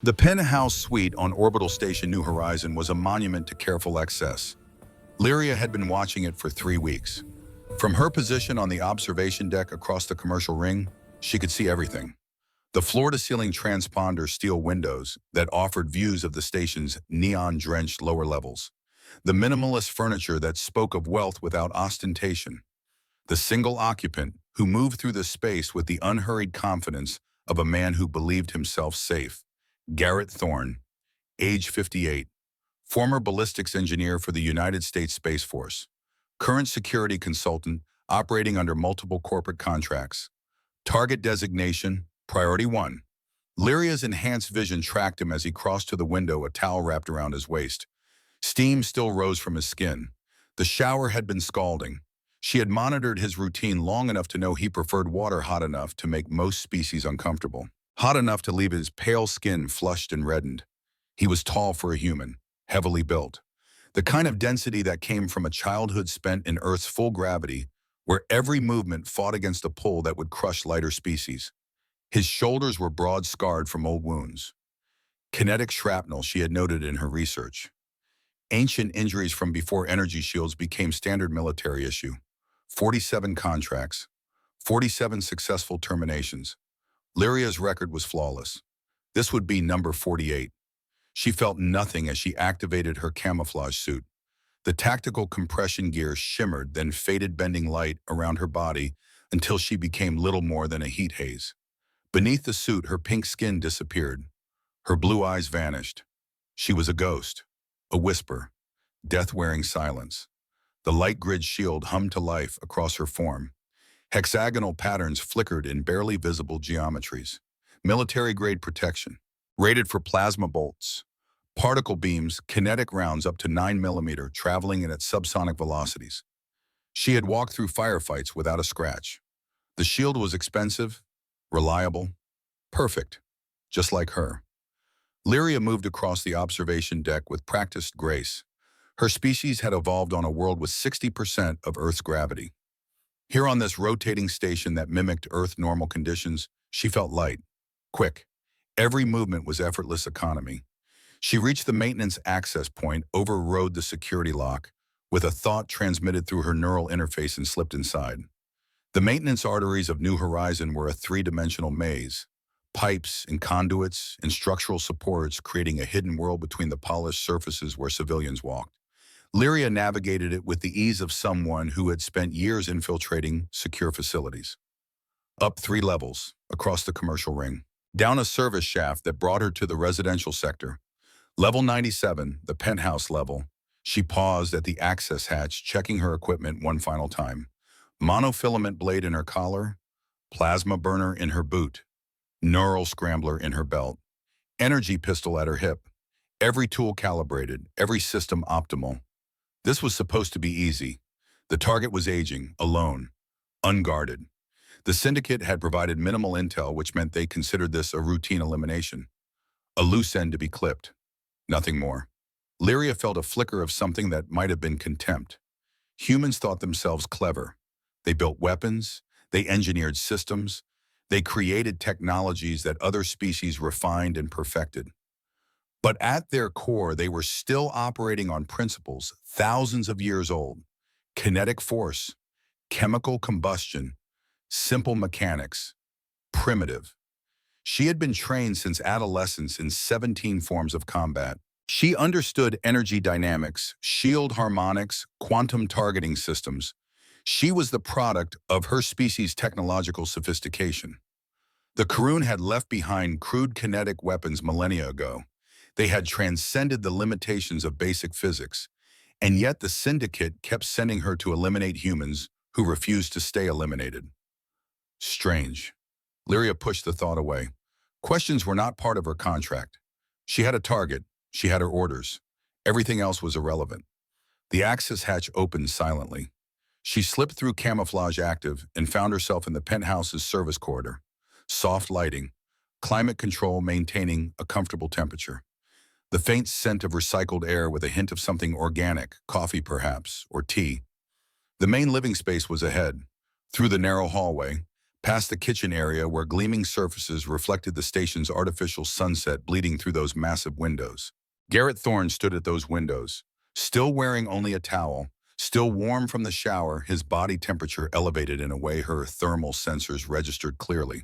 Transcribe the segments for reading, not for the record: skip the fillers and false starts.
The penthouse suite on orbital station New Horizon was a monument to careful excess. Lyria had been watching it for 3 weeks. From her position on the observation deck across the commercial ring, she could see everything. The floor-to-ceiling transponder steel windows that offered views of the station's neon-drenched lower levels. The minimalist furniture that spoke of wealth without ostentation. The single occupant who moved through the space with the unhurried confidence of a man who believed himself safe. Garrett Thorne, age 58, former ballistics engineer for the United States Space Force, current security consultant operating under multiple corporate contracts. Target designation, Priority 1. Lyria's enhanced vision tracked him as he crossed to the window, a towel wrapped around his waist. Steam still rose from his skin. The shower had been scalding. She had monitored his routine long enough to know he preferred water hot enough to make most species uncomfortable. Hot enough to leave his pale skin flushed and reddened. He was tall for a human, heavily built. The kind of density that came from a childhood spent in Earth's full gravity, where every movement fought against a pull that would crush lighter species. His shoulders were broad scarred from old wounds. Kinetic shrapnel, she had noted in her research. Ancient injuries from before energy shields became standard military issue. 47 contracts, 47 successful terminations. Lyria's record was flawless. This would be number 48. She felt nothing as she activated her camouflage suit. The tactical compression gear shimmered, then faded, bending light around her body until she became little more than a heat haze. Beneath the suit, her pink skin disappeared. Her blue eyes vanished. She was a ghost, a whisper, death-wearing silence. The light grid shield hummed to life across her form. Hexagonal patterns flickered in barely visible geometries. Military-grade protection, rated for plasma bolts. Particle beams, kinetic rounds up to 9 mm, traveling at subsonic velocities. She had walked through firefights without a scratch. The shield was expensive, reliable, perfect, just like her. Lyria moved across the observation deck with practiced grace. Her species had evolved on a world with 60% of Earth's gravity. Here on this rotating station that mimicked Earth normal conditions, she felt light, quick. Every movement was effortless economy. She reached the maintenance access point, overrode the security lock, with a thought transmitted through her neural interface and slipped inside. The maintenance arteries of New Horizon were a three-dimensional maze. Pipes and conduits and structural supports creating a hidden world between the polished surfaces where civilians walked. Lyria navigated it with the ease of someone who had spent years infiltrating secure facilities. Up 3 levels, across the commercial ring. Down a service shaft that brought her to the residential sector. Level 97, the penthouse level. She paused at the access hatch, checking her equipment one final time. Monofilament blade in her collar, plasma burner in her boot, neural scrambler in her belt, energy pistol at her hip. Every tool calibrated, every system optimal. This was supposed to be easy. The target was aging, alone, unguarded. The syndicate had provided minimal intel, which meant they considered this a routine elimination. A loose end to be clipped. Nothing more. Lyria felt a flicker of something that might have been contempt. Humans thought themselves clever. They built weapons, they engineered systems, they created technologies that other species refined and perfected. But at their core, they were still operating on principles thousands of years old. Kinetic force, chemical combustion, simple mechanics, primitive. She had been trained since adolescence in 17 forms of combat. She understood energy dynamics, shield harmonics, quantum targeting systems. She was the product of her species' technological sophistication. The Karun had left behind crude kinetic weapons millennia ago. They had transcended the limitations of basic physics, and yet the Syndicate kept sending her to eliminate humans who refused to stay eliminated. Strange. Lyria pushed the thought away. Questions were not part of her contract. She had a target. She had her orders. Everything else was irrelevant. The access hatch opened silently. She slipped through camouflage active and found herself in the penthouse's service corridor. Soft lighting, climate control maintaining a comfortable temperature. The faint scent of recycled air with a hint of something organic, coffee perhaps, or tea. The main living space was ahead. Through the narrow hallway, past the kitchen area where gleaming surfaces reflected the station's artificial sunset bleeding through those massive windows. Garrett Thorne stood at those windows, still wearing only a towel, still warm from the shower, his body temperature elevated in a way her thermal sensors registered clearly.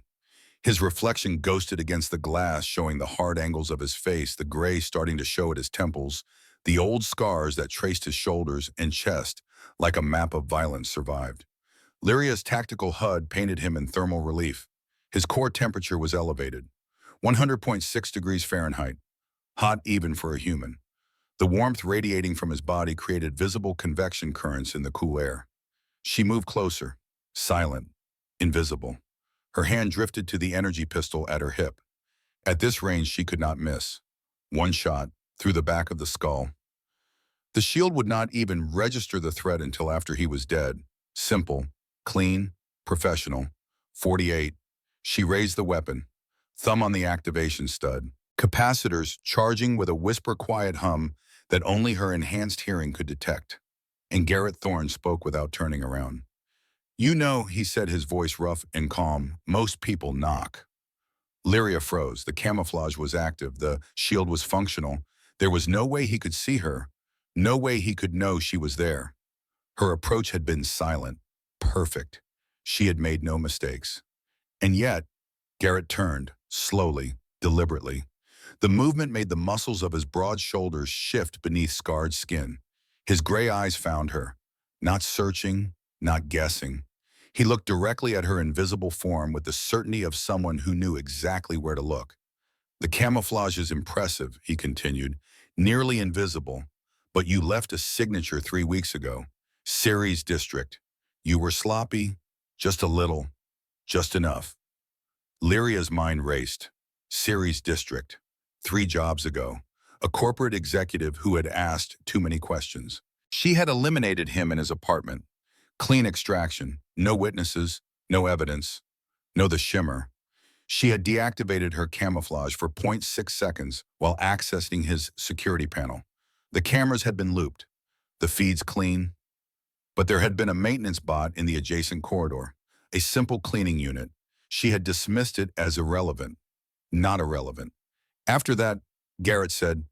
His reflection ghosted against the glass, showing the hard angles of his face, the gray starting to show at his temples, the old scars that traced his shoulders and chest like a map of violence survived. Lyria's tactical HUD painted him in thermal relief. His core temperature was elevated, 100.6 degrees Fahrenheit, hot even for a human. The warmth radiating from his body created visible convection currents in the cool air. She moved closer, silent, invisible. Her hand drifted to the energy pistol at her hip. At this range, she could not miss. One shot, through the back of the skull. The shield would not even register the threat until after he was dead. Simple, clean, professional. 48. She raised the weapon, thumb on the activation stud. Capacitors charging with a whisper-quiet hum that only her enhanced hearing could detect. And Garrett Thorne spoke without turning around. "You know," he said, his voice rough and calm, "most people knock." Lyria froze. The camouflage was active. The shield was functional. There was no way he could see her. No way he could know she was there. Her approach had been silent, perfect. She had made no mistakes. And yet, Garrett turned, slowly, deliberately. The movement made the muscles of his broad shoulders shift beneath scarred skin. His gray eyes found her, not searching, not guessing. He looked directly at her invisible form with the certainty of someone who knew exactly where to look. "The camouflage is impressive," he continued, "nearly invisible. But you left a signature 3 weeks ago. Ceres District. You were sloppy, just a little, just enough." Lyria's mind raced. Ceres District. 3 jobs ago. A corporate executive who had asked too many questions. She had eliminated him in his apartment. Clean extraction. No witnesses, no evidence, no the shimmer. She had deactivated her camouflage for 0.6 seconds while accessing his security panel. The cameras had been looped, the feeds clean, but there had been a maintenance bot in the adjacent corridor, a simple cleaning unit. She had dismissed it as irrelevant, not irrelevant. After that, Garrett said,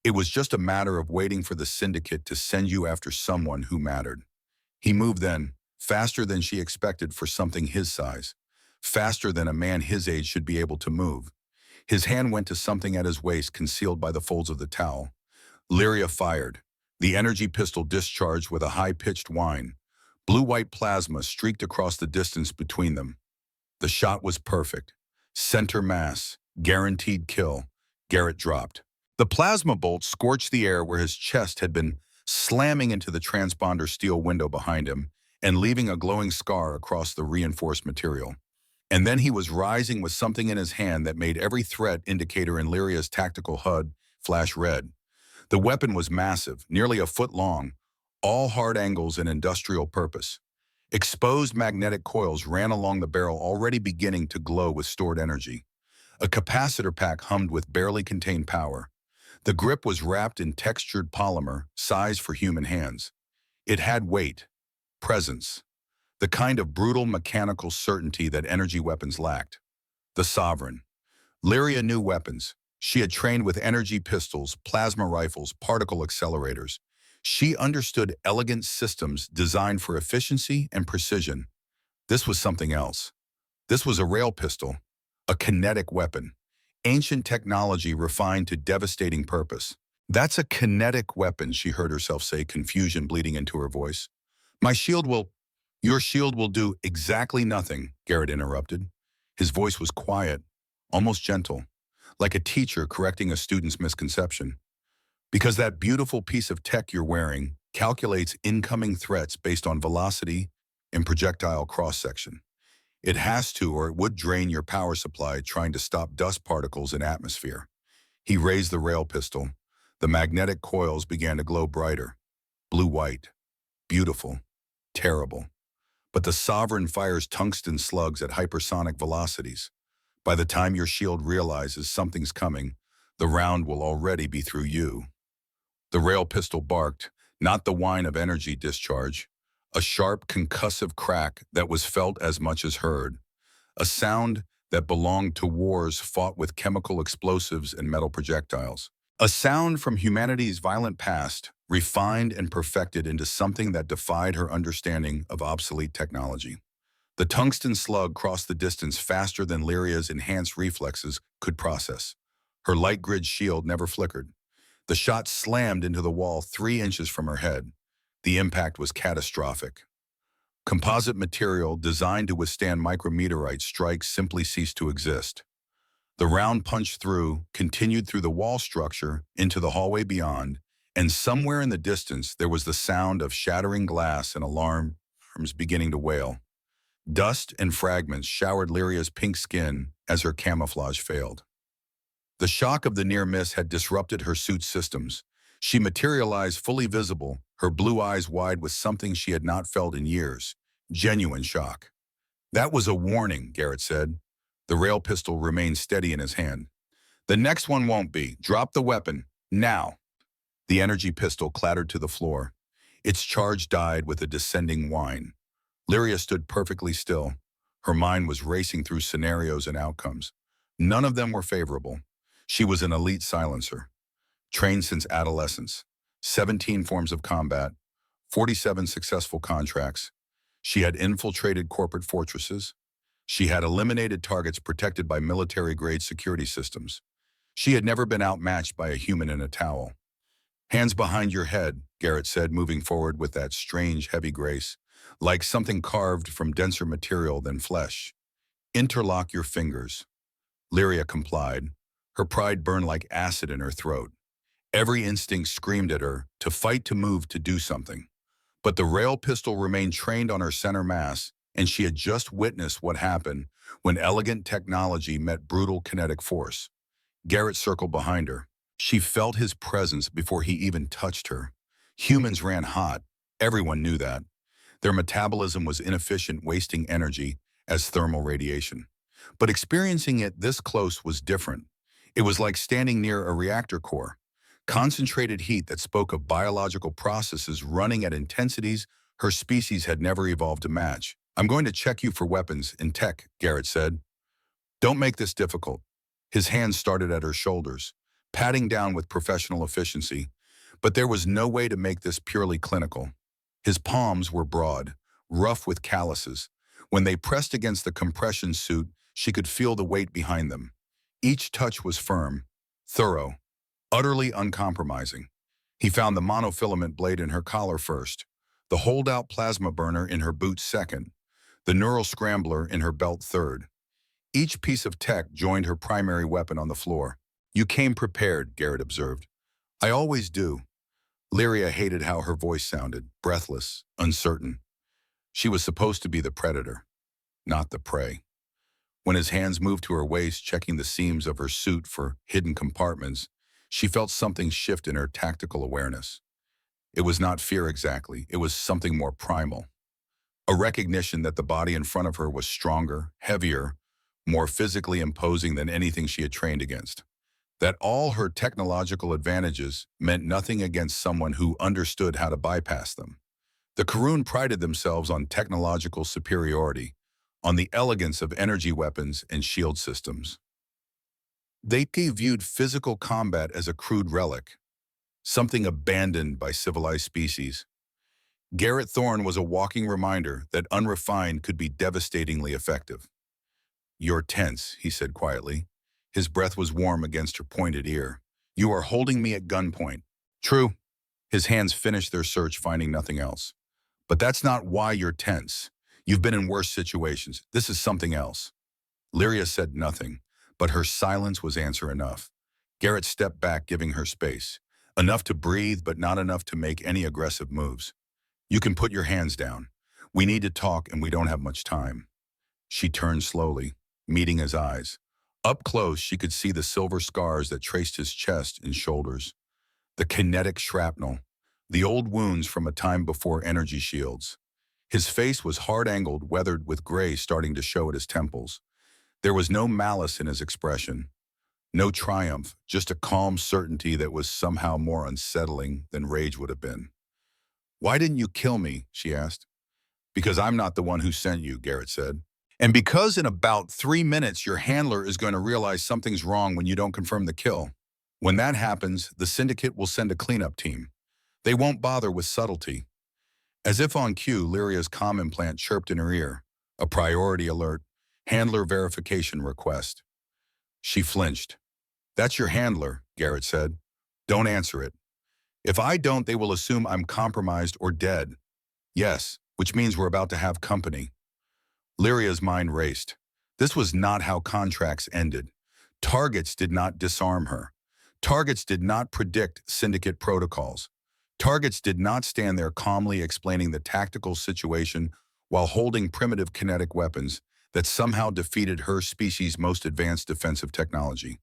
it was just a matter of waiting for the syndicate to send you after someone who mattered. He moved then, faster than she expected for something his size, faster than a man his age should be able to move. His hand went to something at his waist concealed by the folds of the towel. Lyria fired. The energy pistol discharged with a high-pitched whine. Blue-white plasma streaked across the distance between them. The shot was perfect. Center mass, guaranteed kill. Garrett dropped. The plasma bolt scorched the air where his chest had been, slamming into the transponder steel window behind him and leaving a glowing scar across the reinforced material. And then he was rising with something in his hand that made every threat indicator in Lyria's tactical HUD flash red. The weapon was massive, nearly a foot long, all hard angles and industrial purpose. Exposed magnetic coils ran along the barrel, already beginning to glow with stored energy. A capacitor pack hummed with barely contained power. The grip was wrapped in textured polymer, sized for human hands. It had weight, presence, the kind of brutal mechanical certainty that energy weapons lacked. The Sovereign. Lyria knew weapons. She had trained with energy pistols, plasma rifles, particle accelerators. She understood elegant systems designed for efficiency and precision. This was something else. This was a rail pistol, a kinetic weapon. Ancient technology refined to devastating purpose. "That's a kinetic weapon," she heard herself say, confusion bleeding into her voice. Your shield will do exactly nothing," Garrett interrupted. His voice was quiet, almost gentle, like a teacher correcting a student's misconception. "Because that beautiful piece of tech you're wearing calculates incoming threats based on velocity and projectile cross-section. It has to, or it would drain your power supply trying to stop dust particles in atmosphere." He raised the rail pistol. The magnetic coils began to glow brighter. Blue-white. Beautiful. Terrible. But the Sovereign fires tungsten slugs at hypersonic velocities. By the time your shield realizes something's coming, the round will already be through you. The rail pistol barked, not the whine of energy discharge, a sharp concussive crack that was felt as much as heard. a sound that belonged to wars fought with chemical explosives and metal projectiles. A sound from humanity's violent past, refined and perfected into something that defied her understanding of obsolete technology. The tungsten slug crossed the distance faster than Lyria's enhanced reflexes could process. Her light grid shield never flickered. The shot slammed into the wall 3 inches from her head. The impact was catastrophic. Composite material designed to withstand micrometeorite strikes simply ceased to exist. The round punched through, continued through the wall structure, into the hallway beyond, and somewhere in the distance there was the sound of shattering glass and alarms beginning to wail. Dust and fragments showered Lyria's pink skin as her camouflage failed. The shock of the near miss had disrupted her suit's systems. She materialized fully visible, her blue eyes wide with something she had not felt in years. Genuine shock. That was a warning, Garrett said. The rail pistol remained steady in his hand. The next one won't be. Drop the weapon. Now. The energy pistol clattered to the floor. Its charge died with a descending whine. Lyria stood perfectly still. Her mind was racing through scenarios and outcomes. None of them were favorable. She was an elite silencer, trained since adolescence, 17 forms of combat, 47 successful contracts. She had infiltrated corporate fortresses. She had eliminated targets protected by military-grade security systems. She had never been outmatched by a human in a towel. Hands behind your head, Garrett said, moving forward with that strange, heavy grace, like something carved from denser material than flesh. Interlock your fingers. Lyria complied. Her pride burned like acid in her throat. Every instinct screamed at her to fight, to move, to do something. But the rail pistol remained trained on her center mass, and she had just witnessed what happened when elegant technology met brutal kinetic force. Garrett circled behind her. She felt his presence before he even touched her. Humans ran hot. Everyone knew that. Their metabolism was inefficient, wasting energy as thermal radiation. But experiencing it this close was different. It was like standing near a reactor core. Concentrated heat that spoke of biological processes running at intensities her species had never evolved to match. I'm going to check you for weapons and tech, Garrett said. Don't make this difficult. His hands started at her shoulders, patting down with professional efficiency, but there was no way to make this purely clinical. His palms were broad, rough with calluses. When they pressed against the compression suit, she could feel the weight behind them. Each touch was firm, thorough, utterly uncompromising. He found the monofilament blade in her collar first, the holdout plasma burner in her boot second, the neural scrambler in her belt third. Each piece of tech joined her primary weapon on the floor. You came prepared, Garrett observed. I always do. Lyria hated how her voice sounded, breathless, uncertain. She was supposed to be the predator, not the prey. When his hands moved to her waist, checking the seams of her suit for hidden compartments, she felt something shift in her tactical awareness. It was not fear exactly, it was something more primal. A recognition that the body in front of her was stronger, heavier, more physically imposing than anything she had trained against. That all her technological advantages meant nothing against someone who understood how to bypass them. The Karun prided themselves on technological superiority, on the elegance of energy weapons and shield systems. They viewed physical combat as a crude relic, something abandoned by civilized species. Garrett Thorne was a walking reminder that unrefined could be devastatingly effective. You're tense, he said quietly. His breath was warm against her pointed ear. You are holding me at gunpoint. True. His hands finished their search, finding nothing else. But that's not why you're tense. You've been in worse situations. This is something else. Lyria said nothing, but her silence was answer enough. Garrett stepped back, giving her space. Enough to breathe, but not enough to make any aggressive moves. You can put your hands down. We need to talk, and we don't have much time. She turned slowly, meeting his eyes. Up close, she could see the silver scars that traced his chest and shoulders. The kinetic shrapnel, the old wounds from a time before energy shields. His face was hard-angled, weathered with gray starting to show at his temples. There was no malice in his expression, no triumph, just a calm certainty that was somehow more unsettling than rage would have been. Why didn't you kill me? She asked. Because I'm not the one who sent you, Garrett said. And because in about 3 minutes, your handler is going to realize something's wrong when you don't confirm the kill. When that happens, the syndicate will send a cleanup team. They won't bother with subtlety. As if on cue, Lyria's comm implant chirped in her ear. A priority alert. Handler verification request. She flinched. That's your handler, Garrett said. Don't answer it. If I don't, they will assume I'm compromised or dead. Yes, which means we're about to have company. Lyria's mind raced. This was not how contracts ended. Targets did not disarm her. Targets did not predict syndicate protocols. Targets did not stand there calmly explaining the tactical situation while holding primitive kinetic weapons that somehow defeated her species' most advanced defensive technology.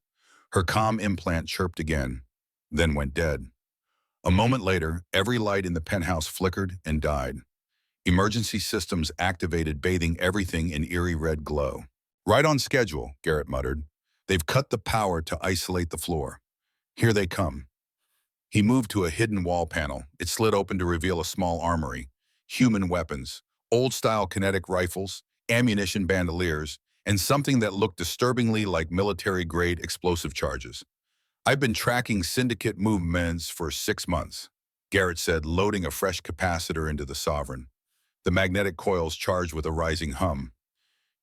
Her comm implant chirped again, then went dead. A moment later, every light in the penthouse flickered and died. Emergency systems activated, bathing everything in eerie red glow. Right on schedule, Garrett muttered. They've cut the power to isolate the floor. Here they come. He moved to a hidden wall panel. It slid open to reveal a small armory. Human weapons, old-style kinetic rifles, ammunition bandoliers, and something that looked disturbingly like military-grade explosive charges. I've been tracking syndicate movements for 6 months, Garrett said, loading a fresh capacitor into the Sovereign. The magnetic coils charged with a rising hum.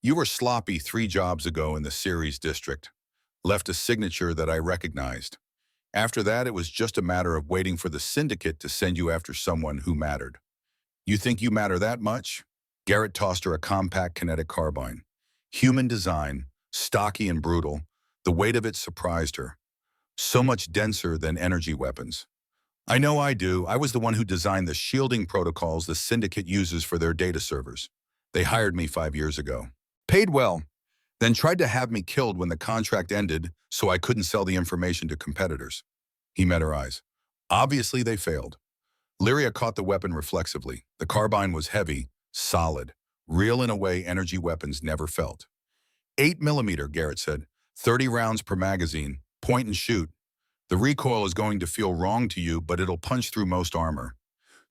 You were sloppy 3 jobs ago in the Ceres district. Left a signature that I recognized. After that, it was just a matter of waiting for the syndicate to send you after someone who mattered. You think you matter that much? Garrett tossed her a compact kinetic carbine. Human design, stocky and brutal, the weight of it surprised her. So much denser than energy weapons. I know I do. I was the one who designed the shielding protocols the syndicate uses for their data servers. They hired me 5 years ago. Paid well, then tried to have me killed when the contract ended so I couldn't sell the information to competitors. He met her eyes. Obviously, they failed. Lyria caught the weapon reflexively. The carbine was heavy, solid, real in a way energy weapons never felt. 8mm, Garrett said. 30 rounds per magazine. Point and shoot. The recoil is going to feel wrong to you, but it'll punch through most armor.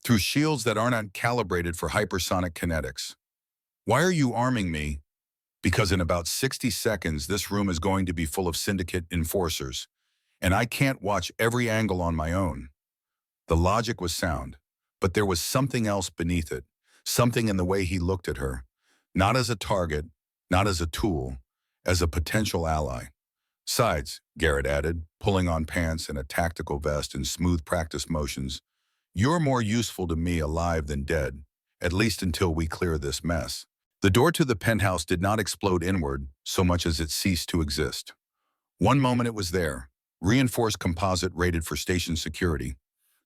Through shields that aren't calibrated for hypersonic kinetics. Why are you arming me? Because in about 60 seconds, this room is going to be full of syndicate enforcers, and I can't watch every angle on my own. The logic was sound, but there was something else beneath it, something in the way he looked at her, not as a target, not as a tool, as a potential ally. Sides, Garrett added, pulling on pants and a tactical vest in smooth practice motions, you're more useful to me alive than dead, at least until we clear this mess. The door to the penthouse did not explode inward so much as it ceased to exist. One moment it was there, reinforced composite rated for station security.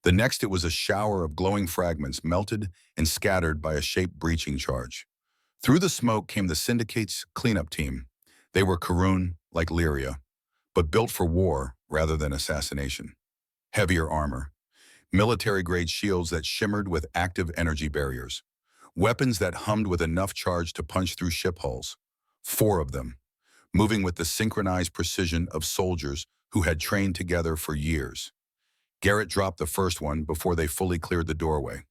The next it was a shower of glowing fragments melted and scattered by a shape breaching charge. Through the smoke came the syndicate's cleanup team. They were Karun, like Lyria, but built for war rather than assassination. Heavier armor, military-grade shields that shimmered with active energy barriers, weapons that hummed with enough charge to punch through ship hulls. 4 of them, moving with the synchronized precision of soldiers who had trained together for years. Garrett dropped the first one before they fully cleared the doorway.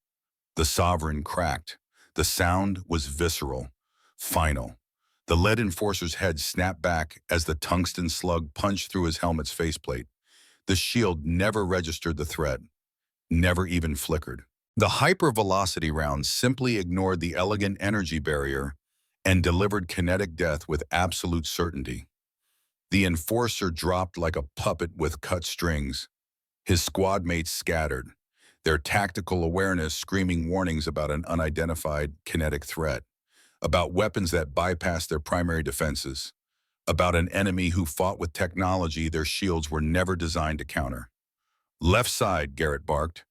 The Sovereign cracked. The sound was visceral, final. The lead enforcer's head snapped back as the tungsten slug punched through his helmet's faceplate. The shield never registered the threat, never even flickered. The hypervelocity round simply ignored the elegant energy barrier and delivered kinetic death with absolute certainty. The enforcer dropped like a puppet with cut strings. His squad mates scattered, their tactical awareness screaming warnings about an unidentified kinetic threat, about weapons that bypassed their primary defenses, about an enemy who fought with technology their shields were never designed to counter. Left side, Garrett barked.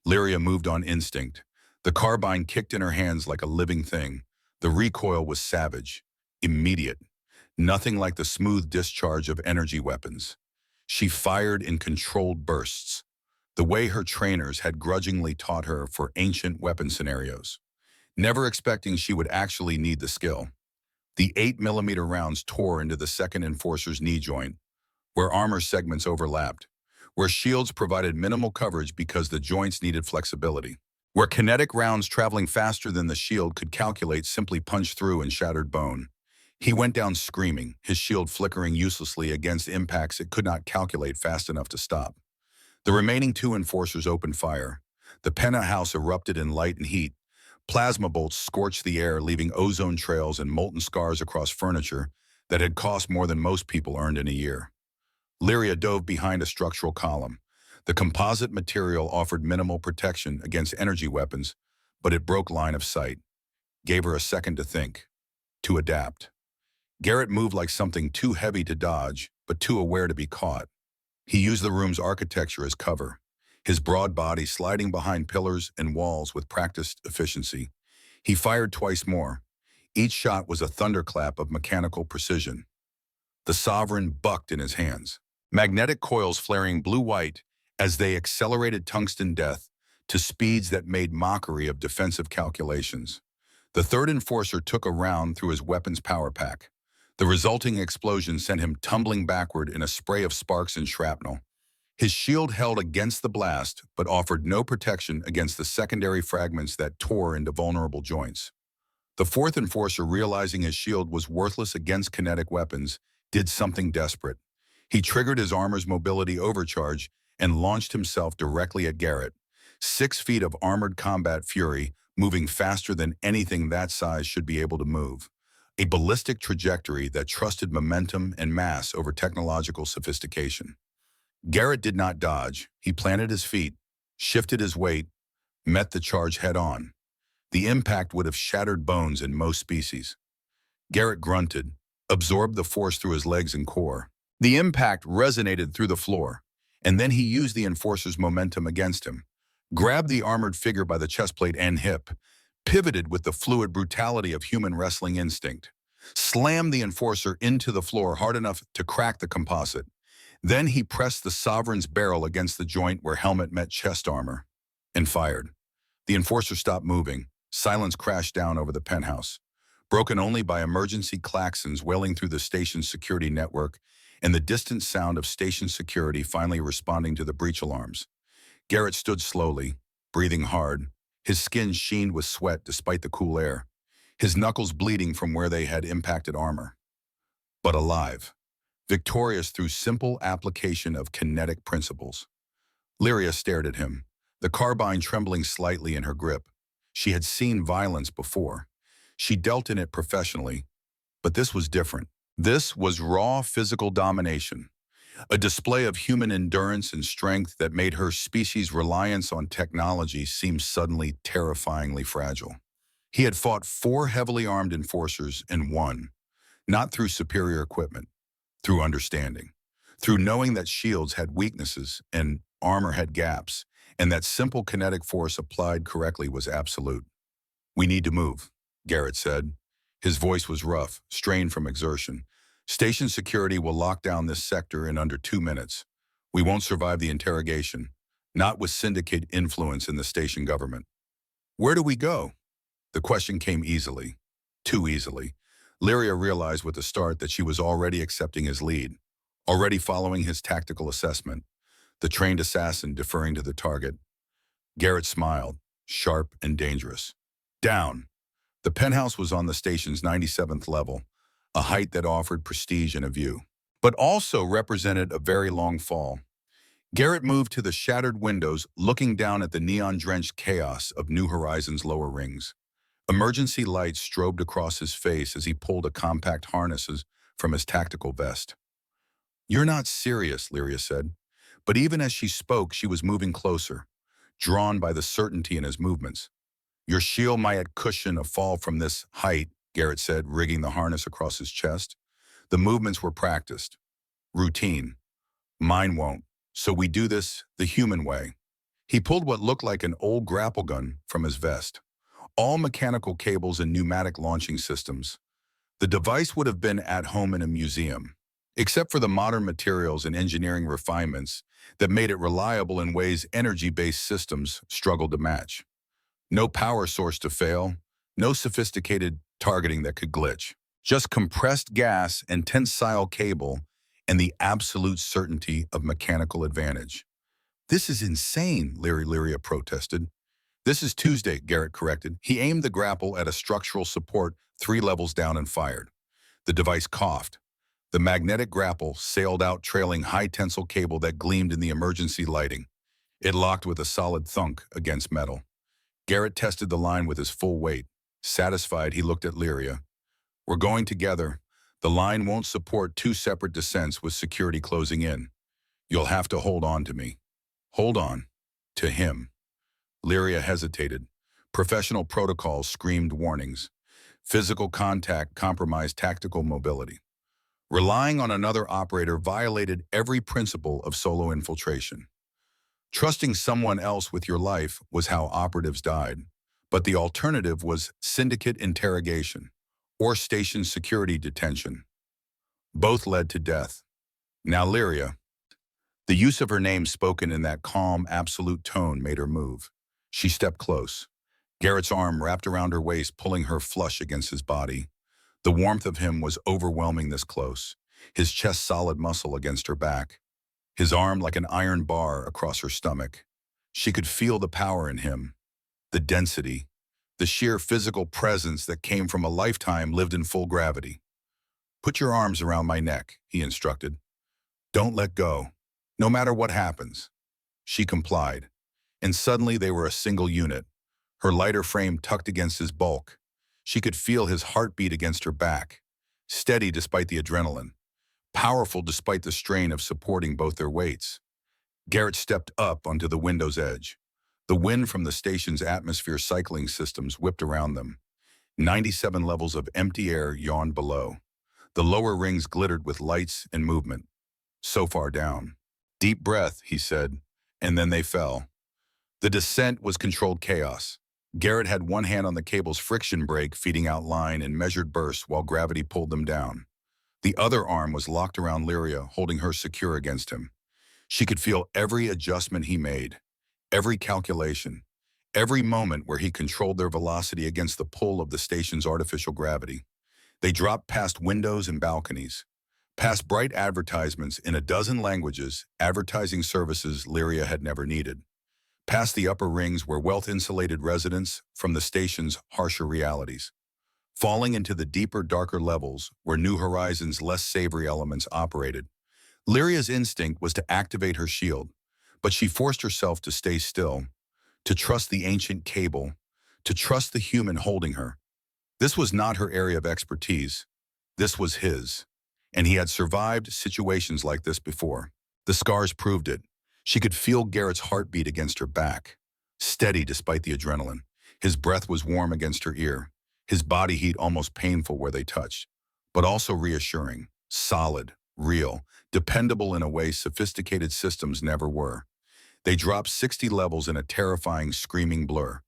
Lyria moved on instinct. The carbine kicked in her hands like a living thing. The recoil was savage, immediate, nothing like the smooth discharge of energy weapons. She fired in controlled bursts, the way her trainers had grudgingly taught her for ancient weapon scenarios, never expecting she would actually need the skill. The 8mm rounds tore into the second enforcer's knee joint, where armor segments overlapped, where shields provided minimal coverage because the joints needed flexibility, where kinetic rounds traveling faster than the shield could calculate simply punched through and shattered bone. He went down screaming, his shield flickering uselessly against impacts it could not calculate fast enough to stop. The remaining two enforcers opened fire. The penthouse erupted in light and heat. Plasma bolts scorched the air, leaving ozone trails and molten scars across furniture that had cost more than most people earned in a year. Lyria dove behind a structural column. The composite material offered minimal protection against energy weapons, but it broke line of sight. Gave her a second to think, to adapt. Garrett moved like something too heavy to dodge, but too aware to be caught. He used the room's architecture as cover, his broad body sliding behind pillars and walls with practiced efficiency. He fired twice more. Each shot was a thunderclap of mechanical precision. The Sovereign bucked in his hands, magnetic coils flaring blue-white as they accelerated tungsten death to speeds that made mockery of defensive calculations. The third enforcer took a round through his weapon's power pack. The resulting explosion sent him tumbling backward in a spray of sparks and shrapnel. His shield held against the blast, but offered no protection against the secondary fragments that tore into vulnerable joints. The fourth enforcer, realizing his shield was worthless against kinetic weapons, did something desperate. He triggered his armor's mobility overcharge and launched himself directly at Garrett. 6 feet of armored combat fury, moving faster than anything that size should be able to move. A ballistic trajectory that trusted momentum and mass over technological sophistication. Garrett did not dodge. He planted his feet, shifted his weight, met the charge head-on. The impact would have shattered bones in most species. Garrett grunted, absorbed the force through his legs and core. The impact resonated through the floor, and then he used the enforcer's momentum against him, grabbed the armored figure by the chestplate and hip, pivoted with the fluid brutality of human wrestling instinct, slammed the enforcer into the floor hard enough to crack the composite. Then he pressed the Sovereign's barrel against the joint where helmet met chest armor, and fired. The enforcer stopped moving. Silence crashed down over the penthouse, broken only by emergency klaxons wailing through the station's security network and the distant sound of station security finally responding to the breach alarms. Garrett stood slowly, breathing hard, his skin sheened with sweat despite the cool air, his knuckles bleeding from where they had impacted armor. But alive, victorious through simple application of kinetic principles. Lyria stared at him, the carbine trembling slightly in her grip. She had seen violence before. She dealt in it professionally, but this was different. This was raw physical domination, a display of human endurance and strength that made her species' reliance on technology seem suddenly terrifyingly fragile. He had fought 4 heavily armed enforcers and won, not through superior equipment, through understanding, through knowing that shields had weaknesses and armor had gaps, and that simple kinetic force applied correctly was absolute. "We need to move," Garrett said. His voice was rough, strained from exertion. "Station security will lock down this sector in under 2 minutes. We won't survive the interrogation, not with syndicate influence in the station government." "Where do we go?" The question came easily, too easily. Lyria realized with the start that she was already accepting his lead, already following his tactical assessment, the trained assassin deferring to the target. Garrett smiled, sharp and dangerous. Down. The penthouse was on the station's 97th level, a height that offered prestige and a view, but also represented a very long fall. Garrett moved to the shattered windows, looking down at the neon-drenched chaos of New Horizons' lower rings. Emergency lights strobed across his face as he pulled a compact harness from his tactical vest. "You're not serious," Lyria said. But even as she spoke, she was moving closer, drawn by the certainty in his movements. "Your shield might cushion a fall from this height," Garrett said, rigging the harness across his chest. "The movements were practiced. Routine. Mine won't. So we do this the human way." He pulled what looked like an old grapple gun from his vest. All mechanical cables and pneumatic launching systems. The device would have been at home in a museum, except for the modern materials and engineering refinements that made it reliable in ways energy-based systems struggled to match. No power source to fail, no sophisticated targeting that could glitch. Just compressed gas and tensile cable and the absolute certainty of mechanical advantage. "This is insane," Lyria protested. "This is Tuesday," Garrett corrected. He aimed the grapple at a structural support 3 levels down and fired. The device coughed. The magnetic grapple sailed out, trailing high-tensile cable that gleamed in the emergency lighting. It locked with a solid thunk against metal. Garrett tested the line with his full weight. Satisfied, he looked at Lyria. "We're going together. The line won't support two separate descents with security closing in. You'll have to hold on to me." "Hold on." To him. Lyria hesitated. Professional protocols screamed warnings. Physical contact compromised tactical mobility. Relying on another operator violated every principle of solo infiltration. Trusting someone else with your life was how operatives died. But the alternative was syndicate interrogation or station security detention. Both led to death. Now Lyria. The use of her name spoken in that calm, absolute tone made her move. She stepped close. Garrett's arm wrapped around her waist, pulling her flush against his body. The warmth of him was overwhelming this close, his chest solid muscle against her back, his arm like an iron bar across her stomach. She could feel the power in him, the density, the sheer physical presence that came from a lifetime lived in full gravity. "Put your arms around my neck," he instructed. "Don't let go, no matter what happens." She complied, and suddenly they were a single unit, her lighter frame tucked against his bulk. She could feel his heartbeat against her back, steady despite the adrenaline, powerful despite the strain of supporting both their weights. Garrett stepped up onto the window's edge. The wind from the station's atmosphere cycling systems whipped around them. 97 levels of empty air yawned below. The lower rings glittered with lights and movement. So far down. "Deep breath," he said, and then they fell. The descent was controlled chaos. Garrett had one hand on the cable's friction brake, feeding out line in measured bursts while gravity pulled them down. The other arm was locked around Lyria, holding her secure against him. She could feel every adjustment he made, every calculation, every moment where he controlled their velocity against the pull of the station's artificial gravity. They dropped past windows and balconies, past bright advertisements in a dozen languages, advertising services Lyria had never needed, past the upper rings where wealth insulated residents from the station's harsher realities, falling into the deeper, darker levels where New Horizons' less savory elements operated. Lyria's instinct was to activate her shield, but she forced herself to stay still, to trust the ancient cable, to trust the human holding her. This was not her area of expertise. This was his, and he had survived situations like this before. The scars proved it. She could feel Garrett's heartbeat against her back, steady despite the adrenaline. His breath was warm against her ear, his body heat almost painful where they touched, but also reassuring, solid, real, dependable in a way sophisticated systems never were. They dropped 60 levels in a terrifying, screaming blur.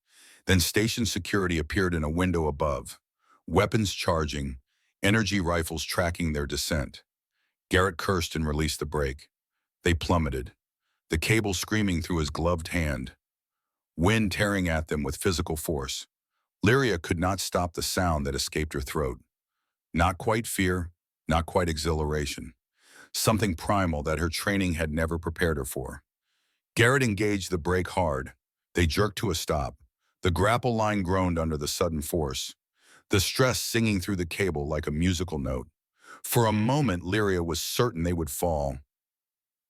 Then station security appeared in a window above, weapons charging, energy rifles tracking their descent. Garrett cursed and released the brake. They plummeted, the cable screaming through his gloved hand, wind tearing at them with physical force. Lyria could not stop the sound that escaped her throat. Not quite fear, not quite exhilaration. Something primal that her training had never prepared her for. Garrett engaged the brake hard. They jerked to a stop. The grapple line groaned under the sudden force, the stress singing through the cable like a musical note. For a moment, Lyria was certain they would fall,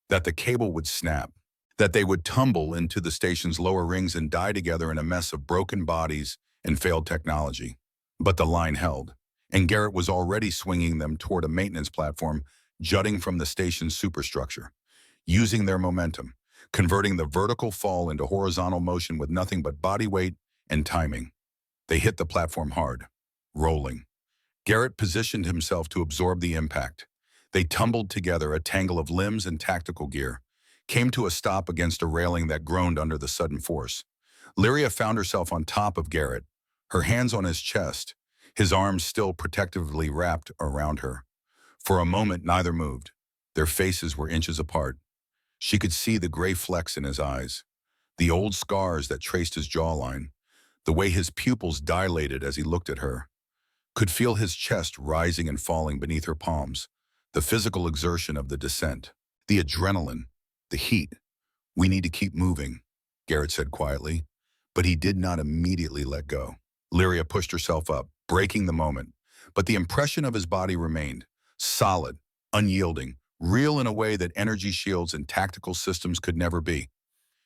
that the cable would snap, that they would tumble into the station's lower rings and die together in a mess of broken bodies and failed technology. But the line held, and Garrett was already swinging them toward a maintenance platform jutting from the station's superstructure, using their momentum, converting the vertical fall into horizontal motion with nothing but body weight and timing. They hit the platform hard, rolling. Garrett positioned himself to absorb the impact. They tumbled together, a tangle of limbs and tactical gear, came to a stop against a railing that groaned under the sudden force. Lyria found herself on top of Garrett, her hands on his chest, his arms still protectively wrapped around her. For a moment, neither moved. Their faces were inches apart. She could see the gray flecks in his eyes, the old scars that traced his jawline, the way his pupils dilated as he looked at her. Could feel his chest rising and falling beneath her palms, the physical exertion of the descent, the adrenaline, the heat. "We need to keep moving," Garrett said quietly, but he did not immediately let go. Lyria pushed herself up, breaking the moment. but the impression of his body remained solid, unyielding, real in a way that energy shields and tactical systems could never be.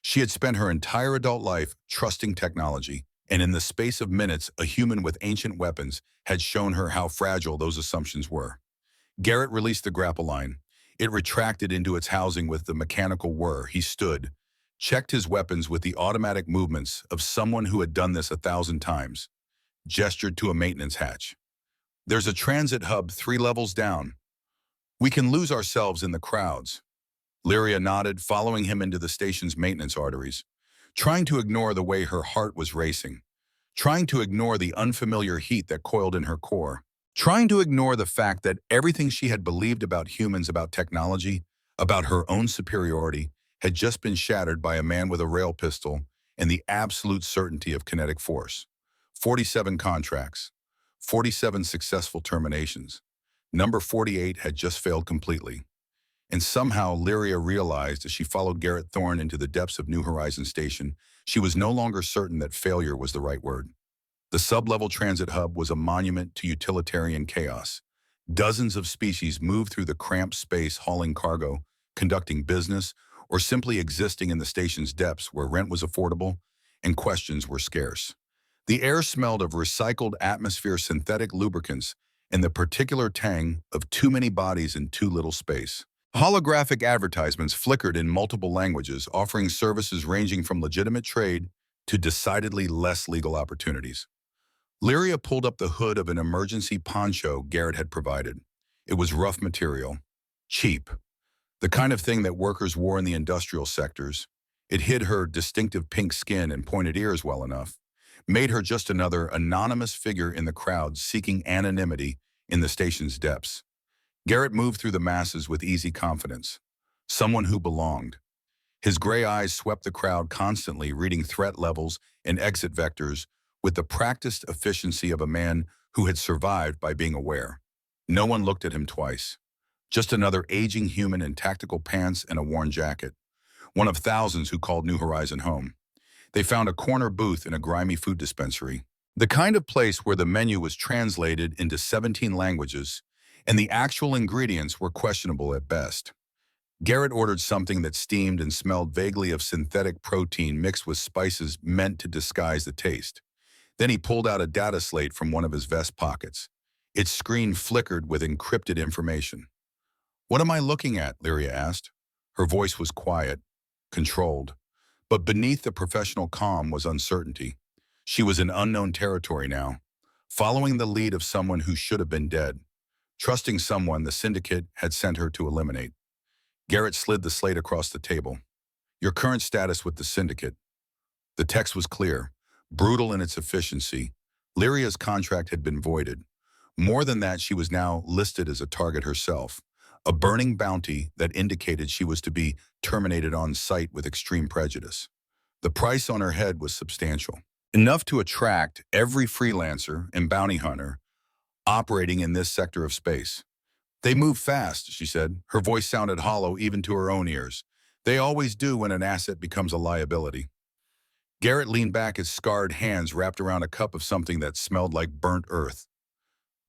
She had spent her entire adult life trusting technology, and in the space of minutes, a human with ancient weapons had shown her how fragile those assumptions were. Garrett released the grapple line. It retracted into its housing with the mechanical whir. He stood, checked his weapons with the automatic movements of someone who had done this 1,000 times, gestured to a maintenance hatch. There's a transit hub 3 levels down. We can lose ourselves in the crowds. Lyria nodded, following him into the station's maintenance arteries, trying to ignore the way her heart was racing, trying to ignore the unfamiliar heat that coiled in her core, trying to ignore the fact that everything she had believed about humans, about technology, about her own superiority, had just been shattered by a man with a rail pistol and the absolute certainty of kinetic force. 47 contracts, 47 successful terminations. Number 48 had just failed completely. And somehow Lyria realized as she followed Garrett Thorne into the depths of New Horizons Station, she was no longer certain that failure was the right word. The sub-level transit hub was a monument to utilitarian chaos. Dozens of species moved through the cramped space hauling cargo, conducting business, or simply existing in the station's depths where rent was affordable and questions were scarce. The air smelled of recycled atmosphere, synthetic lubricants, and the particular tang of too many bodies in too little space. Holographic advertisements flickered in multiple languages, offering services ranging from legitimate trade to decidedly less legal opportunities. Lyria pulled up the hood of an emergency poncho Garrett had provided. It was rough material, cheap, the kind of thing that workers wore in the industrial sectors. It hid her distinctive pink skin and pointed ears well enough, made her just another anonymous figure in the crowd seeking anonymity in the station's depths. Garrett moved through the masses with easy confidence, someone who belonged. His gray eyes swept the crowd constantly, reading threat levels and exit vectors with the practiced efficiency of a man who had survived by being aware. No one looked at him twice. Just another aging human in tactical pants and a worn jacket, one of thousands who called New Horizon home. They found a corner booth in a grimy food dispensary, the kind of place where the menu was translated into 17 languages and the actual ingredients were questionable at best. Garrett ordered something that steamed and smelled vaguely of synthetic protein mixed with spices meant to disguise the taste. Then he pulled out a data slate from one of his vest pockets. Its screen flickered with encrypted information. "What am I looking at?" Lyria asked. Her voice was quiet, controlled, but beneath the professional calm was uncertainty. She was in unknown territory now, following the lead of someone who should have been dead, trusting someone the syndicate had sent her to eliminate. Garrett slid the slate across the table. "Your current status with the syndicate." The text was clear, brutal in its efficiency. Lyria's contract had been voided. More than that, she was now listed as a target herself, a burning bounty that indicated she was to be terminated on sight with extreme prejudice. The price on her head was substantial, enough to attract every freelancer and bounty hunter operating in this sector of space. "They move fast," she said. Her voice sounded hollow even to her own ears. "They always do when an asset becomes a liability." Garrett leaned back, his scarred hands wrapped around a cup of something that smelled like burnt earth.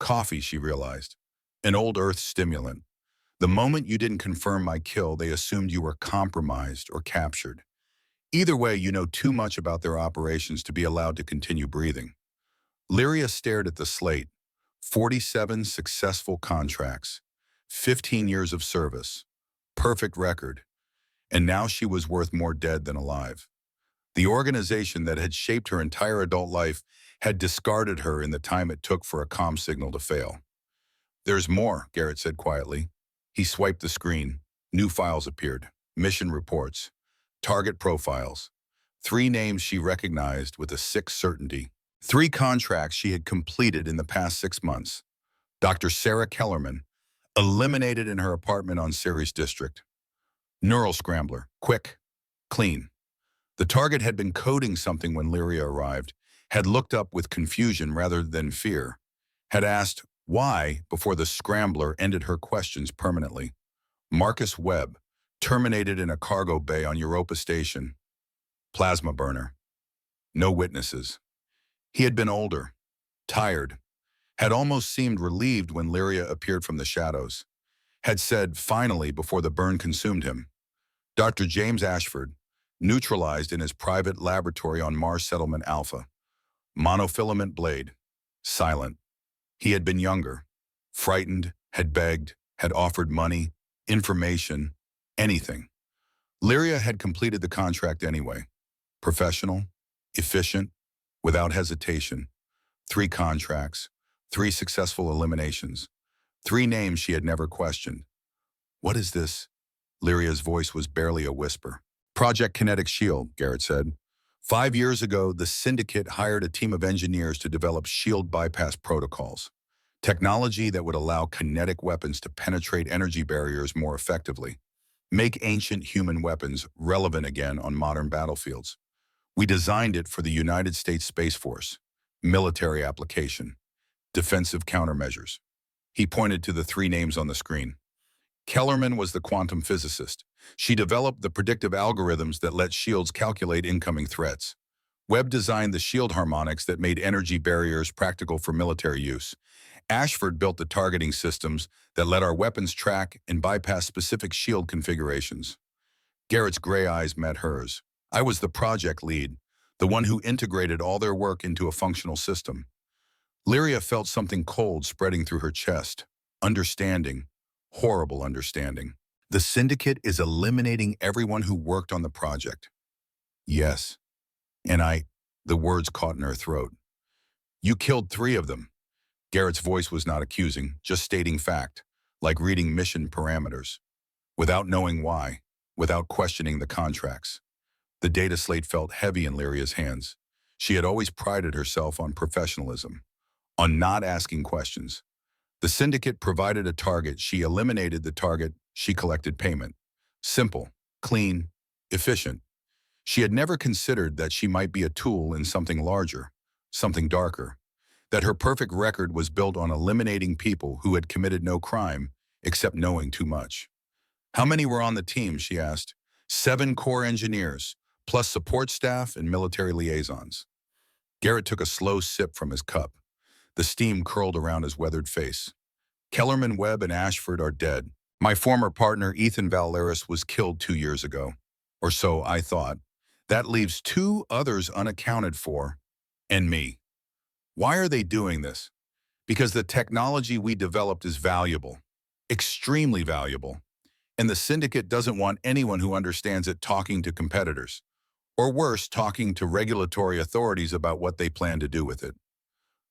Coffee, she realized. An old earth stimulant. The moment you didn't confirm my kill, they assumed you were compromised or captured. Either way, you know too much about their operations to be allowed to continue breathing. Lyria stared at the slate. 47 successful contracts, 15 years of service, perfect record, and now she was worth more dead than alive. The organization that had shaped her entire adult life had discarded her in the time it took for a comm signal to fail. "There's more," Garrett said quietly. He swiped the screen. New files appeared. Mission reports. Target profiles. 3 names she recognized with a sick certainty. 3 contracts she had completed in the past 6 months. Dr. Sarah Kellerman, eliminated in her apartment on Ceres District. Neural Scrambler, quick, clean. The target had been coding something when Lyria arrived, had looked up with confusion rather than fear, had asked why before the Scrambler ended her questions permanently. Marcus Webb, terminated in a cargo bay on Europa Station. Plasma burner. No witnesses. He had been older, tired, had almost seemed relieved when Lyria appeared from the shadows, had said finally before the burn consumed him. Dr. James Ashford, neutralized in his private laboratory on Mars Settlement Alpha. Monofilament blade. Silent. He had been younger. Frightened, had begged, had offered money, information, anything. Lyria had completed the contract anyway. Professional, efficient, without hesitation. 3 contracts, 3 successful eliminations, 3 names she had never questioned. What is this? Lyria's voice was barely a whisper. Project Kinetic Shield, Garrett said. 5 years ago, the Syndicate hired a team of engineers to develop shield bypass protocols, technology that would allow kinetic weapons to penetrate energy barriers more effectively, make ancient human weapons relevant again on modern battlefields. We designed it for the United States Space Force, military application, defensive countermeasures. He pointed to the 3 names on the screen. Kellerman was the quantum physicist. She developed the predictive algorithms that let shields calculate incoming threats. Webb designed the shield harmonics that made energy barriers practical for military use. Ashford built the targeting systems that let our weapons track and bypass specific shield configurations. Garrett's gray eyes met hers. I was the project lead, the one who integrated all their work into a functional system. Lyria felt something cold spreading through her chest. Understanding. Horrible understanding. The Syndicate is eliminating everyone who worked on the project. Yes. And the words caught in her throat. You killed 3 of them. Garrett's voice was not accusing, just stating fact, like reading mission parameters. Without knowing why, without questioning the contracts. The data slate felt heavy in Lyria's hands. She had always prided herself on professionalism, on not asking questions. The Syndicate provided a target, she eliminated the target, she collected payment. Simple, clean, efficient. She had never considered that she might be a tool in something larger, something darker, that her perfect record was built on eliminating people who had committed no crime except knowing too much. How many were on the team, she asked. 7 core engineers, plus support staff and military liaisons. Garrett took a slow sip from his cup. The steam curled around his weathered face. Kellerman, Webb, and Ashford are dead. My former partner, Ethan Valeris, was killed 2 years ago. Or so I thought. That leaves 2 others unaccounted for, and me. Why are they doing this? Because the technology we developed is valuable, extremely valuable, and the Syndicate doesn't want anyone who understands it talking to competitors, or worse, talking to regulatory authorities about what they plan to do with it.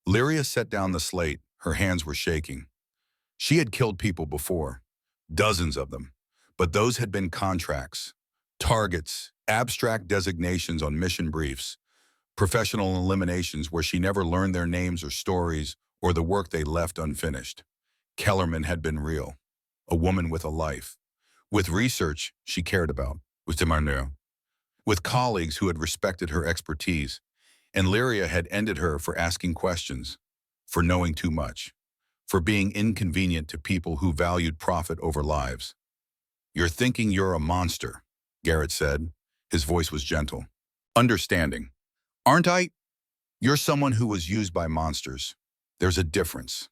Lyria set down the slate, her hands were shaking. She had killed people before, dozens of them, but those had been contracts, targets, abstract designations on mission briefs, professional eliminations where she never learned their names or stories or the work they left unfinished. Kellerman had been real, a woman with a life, with research she cared about, with colleagues who had respected her expertise, and Lyria had ended her for asking questions, for knowing too much, for being inconvenient to people who valued profit over lives. You're thinking you're a monster, Garrett said. His voice was gentle. Understanding. Aren't I? You're someone who was used by monsters. There's a difference.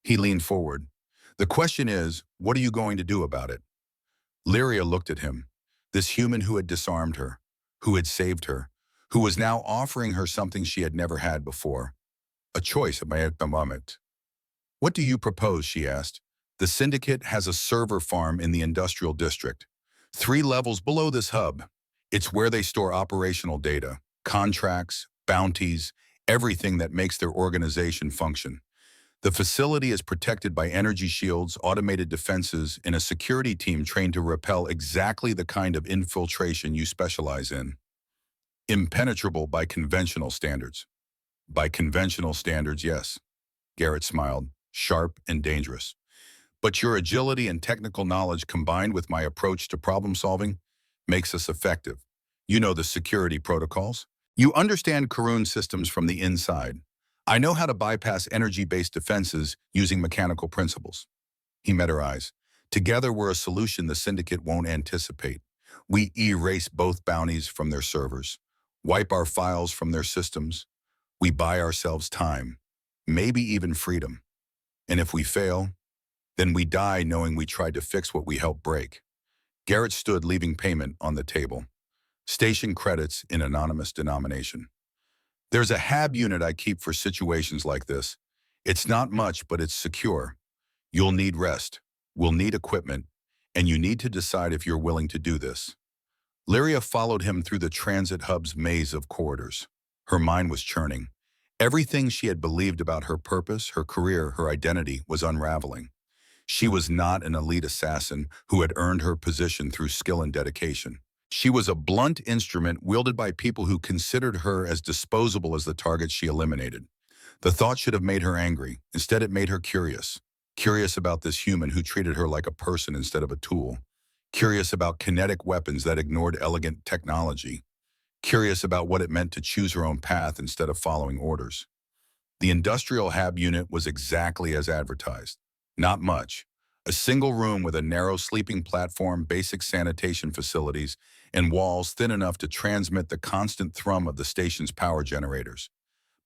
He leaned forward. The question is, what are you going to do about it? Lyria looked at him, this human who had disarmed her, who had saved her, who was now offering her something she had never had before. A choice at the moment. What do you propose, she asked. The Syndicate has a server farm in the industrial district, 3 levels below this hub. It's where they store operational data, contracts, bounties, everything that makes their organization function. The facility is protected by energy shields, automated defenses, and a security team trained to repel exactly the kind of infiltration you specialize in. Impenetrable by conventional standards. By conventional standards, yes. Garrett smiled, sharp and dangerous. But your agility and technical knowledge combined with my approach to problem solving makes us effective. You know the security protocols. You understand Karun systems from the inside. I know how to bypass energy-based defenses using mechanical principles. He met her eyes. Together we're a solution the Syndicate won't anticipate. We erase both bounties from their servers, wipe our files from their systems. We buy ourselves time, maybe even freedom. And if we fail, then we die knowing we tried to fix what we helped break. Garrett stood, leaving payment on the table. Station credits in anonymous denomination. There's a HAB unit I keep for situations like this. It's not much, but it's secure. You'll need rest. We'll need equipment. And you need to decide if you're willing to do this. Lyria followed him through the transit hub's maze of corridors. Her mind was churning. Everything she had believed about her purpose, her career, her identity was unraveling. She was not an elite assassin who had earned her position through skill and dedication. She was a blunt instrument wielded by people who considered her as disposable as the targets she eliminated. The thought should have made her angry. Instead, it made her curious. Curious about this human who treated her like a person instead of a tool. Curious about kinetic weapons that ignored elegant technology. Curious about what it meant to choose her own path instead of following orders. The industrial HAB unit was exactly as advertised. Not much. A single room with a narrow sleeping platform, basic sanitation facilities, and walls thin enough to transmit the constant thrum of the station's power generators.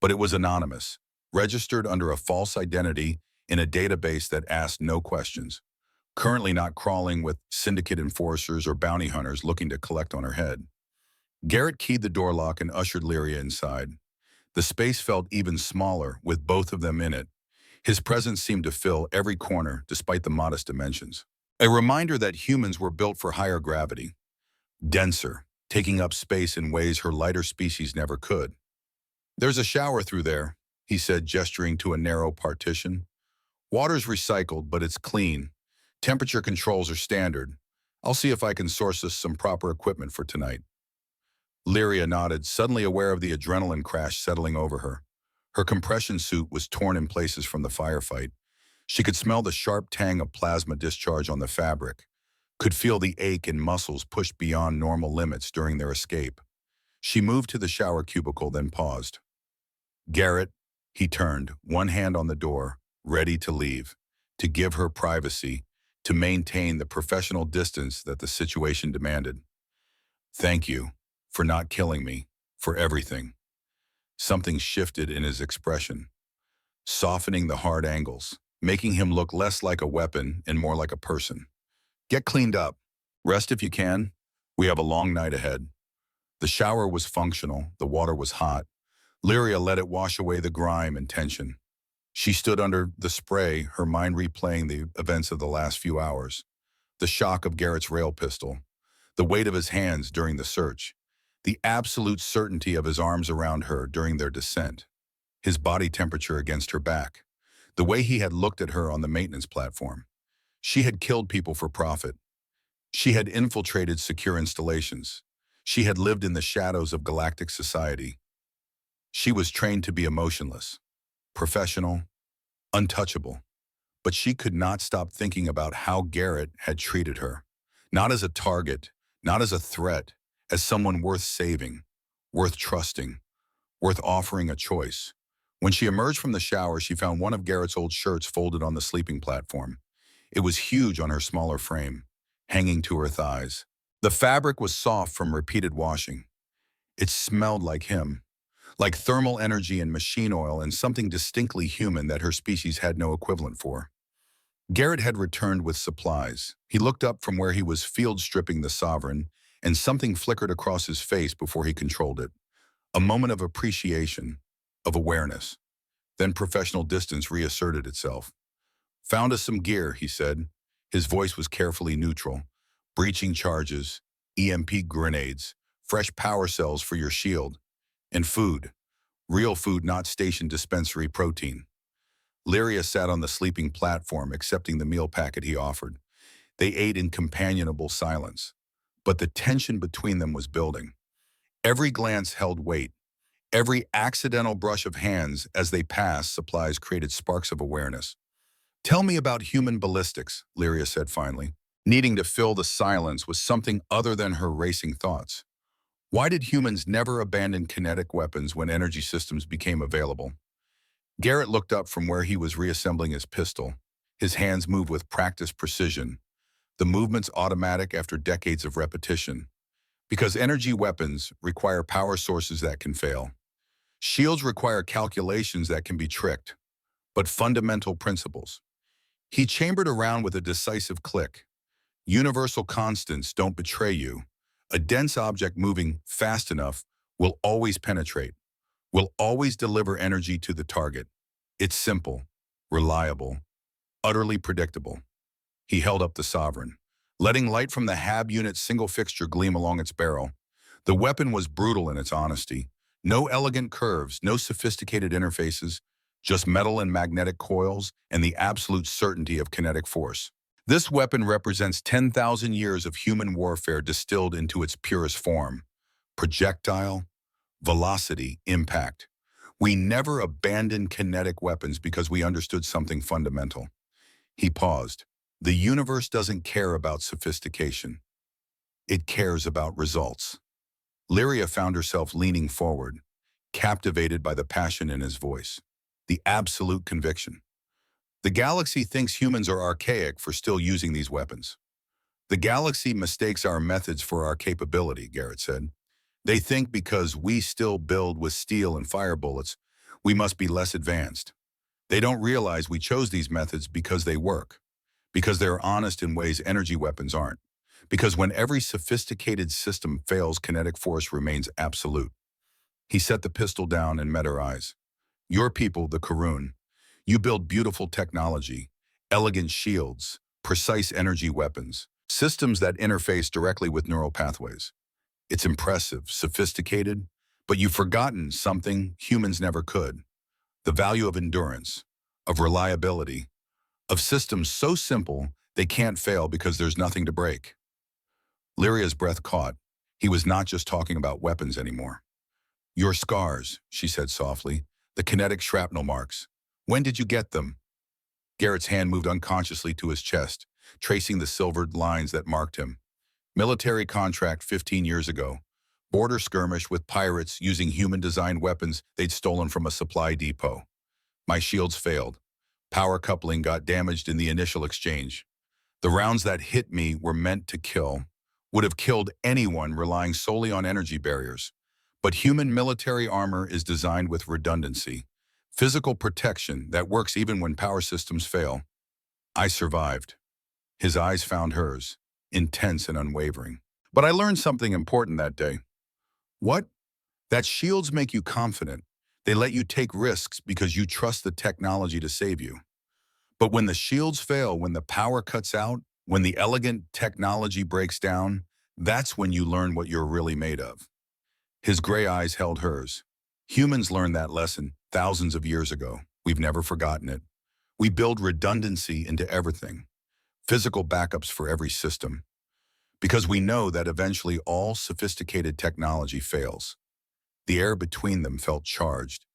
But it was anonymous, registered under a false identity in a database that asked no questions. Currently not crawling with syndicate enforcers or bounty hunters looking to collect on her head. Garrett keyed the door lock and ushered Lyria inside. The space felt even smaller with both of them in it. His presence seemed to fill every corner despite the modest dimensions. A reminder that humans were built for higher gravity. Denser, taking up space in ways her lighter species never could. "There's a shower through there," he said, gesturing to a narrow partition. "Water's recycled, but it's clean. Temperature controls are standard. I'll see if I can source us some proper equipment for tonight." Lyria nodded, suddenly aware of the adrenaline crash settling over her. Her compression suit was torn in places from the firefight. She could smell the sharp tang of plasma discharge on the fabric, could feel the ache in muscles pushed beyond normal limits during their escape. She moved to the shower cubicle, then paused. "Garrett," he turned, one hand on the door, ready to leave, to give her privacy, to maintain the professional distance that the situation demanded. "Thank you for not killing me, for everything." Something shifted in his expression, softening the hard angles, making him look less like a weapon and more like a person. "Get cleaned up. Rest if you can. We have a long night ahead." The shower was functional, the water was hot. Lyria let it wash away the grime and tension. She stood under the spray, her mind replaying the events of the last few hours. The shock of Garrett's rail pistol, the weight of his hands during the search, the absolute certainty of his arms around her during their descent, his body temperature against her back, the way he had looked at her on the maintenance platform. She had killed people for profit. She had infiltrated secure installations. She had lived in the shadows of galactic society. She was trained to be emotionless, professional, untouchable. But she could not stop thinking about how Garrett had treated her. Not as a target, not as a threat, as someone worth saving, worth trusting, worth offering a choice. When she emerged from the shower, she found one of Garrett's old shirts folded on the sleeping platform. It was huge on her smaller frame, hanging to her thighs. The fabric was soft from repeated washing. It smelled like him, like thermal energy and machine oil, and something distinctly human that her species had no equivalent for. Garrett had returned with supplies. He looked up from where he was field stripping the Sovereign, and something flickered across his face before he controlled it. A moment of appreciation, of awareness. Then professional distance reasserted itself. "Found us some gear," he said. His voice was carefully neutral. "Breaching charges, EMP grenades, fresh power cells for your shield, and food. Real food, not station dispensary protein." Lyria sat on the sleeping platform, accepting the meal packet he offered. They ate in companionable silence, but the tension between them was building. Every glance held weight. Every accidental brush of hands as they passed supplies created sparks of awareness. "Tell me about human ballistics," Lyria said finally, needing to fill the silence with something other than her racing thoughts. Why did humans never abandon kinetic weapons when energy systems became available? Garrett looked up from where he was reassembling his pistol. His hands moved with practiced precision, the movements automatic after decades of repetition. Because energy weapons require power sources that can fail. Shields require calculations that can be tricked. but fundamental principles. He chambered around with a decisive click. Universal constants don't betray you. A dense object moving fast enough will always penetrate, will always deliver energy to the target. It's simple, reliable, utterly predictable. He held up the Sovereign, letting light from the HAB unit's single fixture gleam along its barrel. The weapon was brutal in its honesty. No elegant curves, no sophisticated interfaces, just metal and magnetic coils and the absolute certainty of kinetic force. This weapon represents 10,000 years of human warfare distilled into its purest form. Projectile, velocity, impact. We never abandoned kinetic weapons because we understood something fundamental. He paused. The universe doesn't care about sophistication. It cares about results. Lyria found herself leaning forward, captivated by the passion in his voice, the absolute conviction. The galaxy thinks humans are archaic for still using these weapons. The galaxy mistakes our methods for our capability, Garrett said. They think because we still build with steel and fire bullets, we must be less advanced. They don't realize we chose these methods because they work, because they're honest in ways energy weapons aren't, because when every sophisticated system fails, kinetic force remains absolute. He set the pistol down and met her eyes. Your people, the Karun, you build beautiful technology, elegant shields, precise energy weapons, systems that interface directly with neural pathways. It's impressive, sophisticated, but you've forgotten something humans never could. The value of endurance, of reliability, of systems so simple they can't fail because there's nothing to break. Lyria's breath caught. He was not just talking about weapons anymore. Your scars, she said softly, the kinetic shrapnel marks. When did you get them? Garrett's hand moved unconsciously to his chest, tracing the silvered lines that marked him. Military contract 15 years ago. Border skirmish with pirates using human-designed weapons they'd stolen from a supply depot. My shields failed. Power coupling got damaged in the initial exchange. The rounds that hit me were meant to kill, would have killed anyone relying solely on energy barriers. But human military armor is designed with redundancy, physical protection that works even when power systems fail. I survived. His eyes found hers, intense and unwavering. But I learned something important that day. What? That shields make you confident. They let you take risks because you trust the technology to save you. But when the shields fail, when the power cuts out, when the elegant technology breaks down, that's when you learn what you're really made of. His gray eyes held hers. Humans learned that lesson thousands of years ago. We've never forgotten it. We build redundancy into everything, physical backups for every system, because we know that eventually all sophisticated technology fails. The air between them felt charged,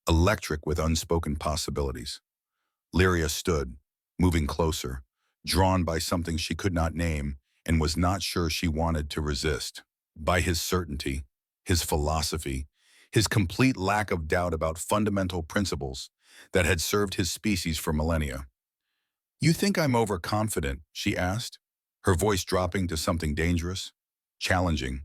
electric with unspoken possibilities. Lyria stood, moving closer, drawn by something she could not name and was not sure she wanted to resist. By his certainty, his philosophy, his complete lack of doubt about fundamental principles that had served his species for millennia. You think I'm overconfident, she asked, her voice dropping to something dangerous, challenging.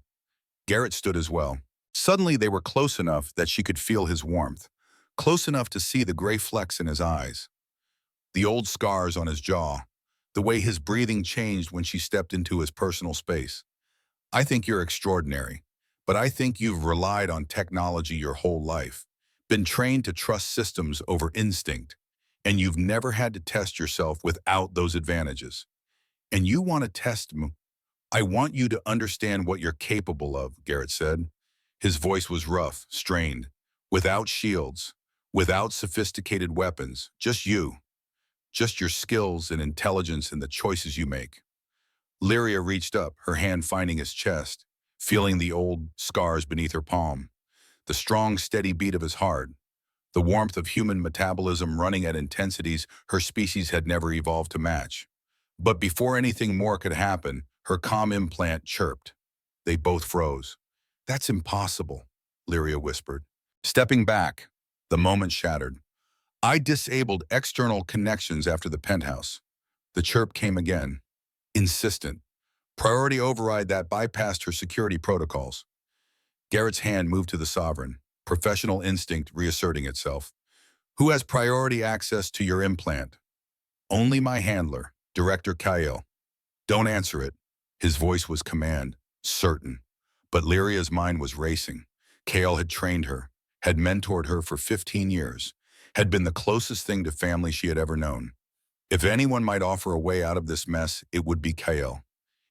Garrett stood as well. Suddenly they were close enough that she could feel his warmth, close enough to see the gray flecks in his eyes, the old scars on his jaw, the way his breathing changed when she stepped into his personal space. I think you're extraordinary, but I think you've relied on technology your whole life, been trained to trust systems over instinct, and you've never had to test yourself without those advantages. And you want to test me? I want you to understand what you're capable of, Garrett said. His voice was rough, strained, without shields, without sophisticated weapons, just you. Just your skills and intelligence and the choices you make. Lyria reached up, her hand finding his chest, feeling the old scars beneath her palm, the strong, steady beat of his heart, the warmth of human metabolism running at intensities her species had never evolved to match. But before anything more could happen, her comm implant chirped. They both froze. That's impossible, Lyria whispered. Stepping back, the moment shattered. I disabled external connections after the penthouse. The chirp came again, insistent. Priority override that bypassed her security protocols. Garrett's hand moved to the Sovereign, professional instinct reasserting itself. Who has priority access to your implant? Only my handler, Director Kyle. Don't answer it. His voice was command, certain. But Lyria's mind was racing. Kale had trained her, had mentored her for 15 years, had been the closest thing to family she had ever known. If anyone might offer a way out of this mess, it would be Kale.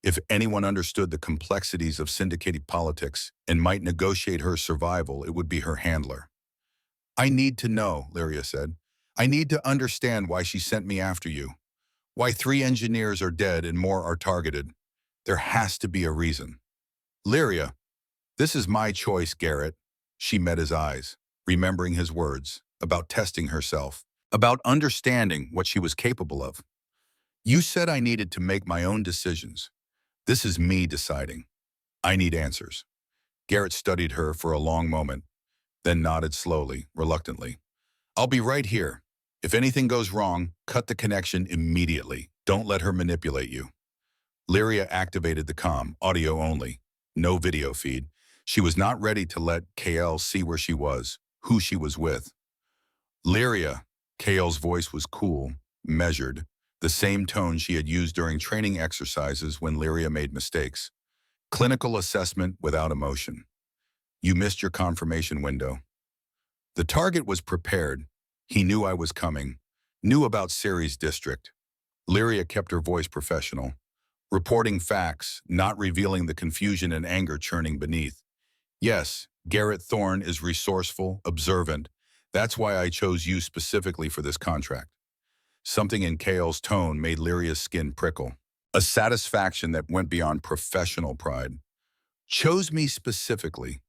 If anyone understood the complexities of syndicated politics and might negotiate her survival, it would be her handler. I need to know, Lyria said. I need to understand why she sent me after you. Why 3 engineers are dead and more are targeted. There has to be a reason. Lyria, this is my choice, Garrett. She met his eyes, remembering his words, about testing herself, about understanding what she was capable of. You said I needed to make my own decisions. This is me deciding. I need answers. Garrett studied her for a long moment, then nodded slowly, reluctantly. I'll be right here. If anything goes wrong, cut the connection immediately. Don't let her manipulate you. Lyria activated the comm, audio only, no video feed. She was not ready to let KL see where she was, who she was with. Lyria, KL's voice was cool, measured, the same tone she had used during training exercises when Lyria made mistakes. Clinical assessment without emotion. You missed your confirmation window. The target was prepared. He knew I was coming, knew about Ceres District. Lyria kept her voice professional, reporting facts, not revealing the confusion and anger churning beneath. Yes, Garrett Thorne is resourceful, observant. That's why I chose you specifically for this contract. Something in Kale's tone made Lyria's skin prickle. A satisfaction that went beyond professional pride. Chose me specifically.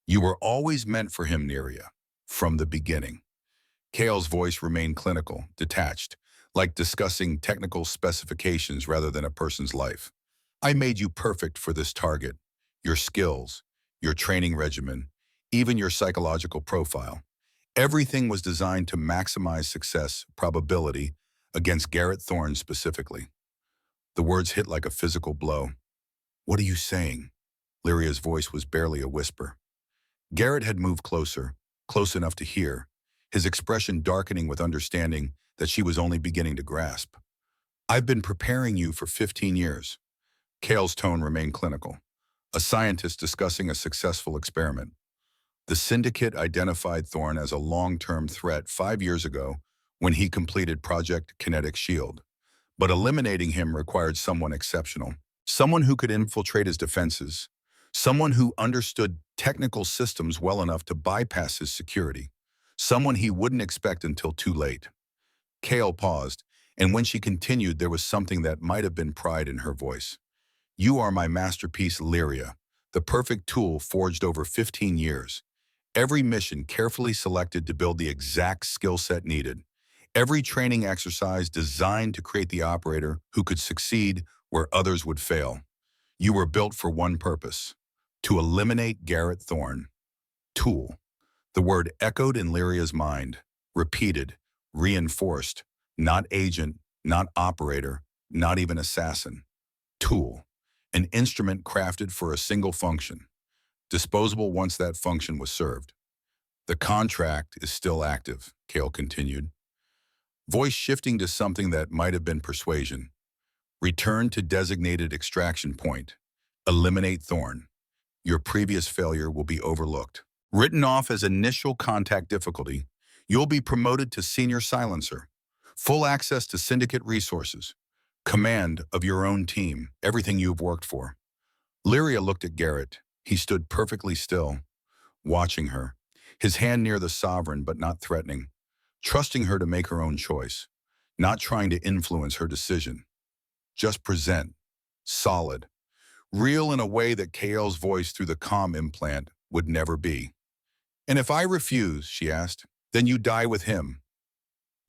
You were always meant for him, Lyria, from the beginning. Kale's voice remained clinical, detached, like discussing technical specifications rather than a person's life. I made you perfect for this target. Your skills, your training regimen, even your psychological profile. Everything was designed to maximize success probability against Garrett Thorne specifically. The words hit like a physical blow. What are you saying? Lyria's voice was barely a whisper. Garrett had moved closer, close enough to hear, his expression darkening with understanding that she was only beginning to grasp. I've been preparing you for 15 years. Kale's tone remained clinical, a scientist discussing a successful experiment. The syndicate identified Thorne as a long-term threat 5 years ago when he completed Project Kinetic Shield. But eliminating him required someone exceptional, someone who could infiltrate his defenses, someone who understood technical systems well enough to bypass his security, someone he wouldn't expect until too late. Kale paused, and when she continued, there was something that might have been pride in her voice. You are my masterpiece, Lyria, the perfect tool forged over 15 years. Every mission carefully selected to build the exact skill set needed. Every training exercise designed to create the operator who could succeed where others would fail. You were built for one purpose, to eliminate Garrett Thorne. Tool. The word echoed in Lyria's mind, repeated, reinforced, not agent, not operator, not even assassin. Tool. An instrument crafted for a single function, disposable once that function was served. The contract is still active, Kale continued, voice shifting to something that might have been persuasion. Return to designated extraction point. Eliminate Thorne. Your previous failure will be overlooked. Written off as initial contact difficulty, you'll be promoted to senior silencer. Full access to syndicate resources. Command of your own team, everything you've worked for. Lyria looked at Garrett. He stood perfectly still, watching her, his hand near the sovereign but not threatening, trusting her to make her own choice, not trying to influence her decision. Just present, solid, real in a way that Kale's voice through the comm implant would never be. And if I refuse, she asked, then you die with him.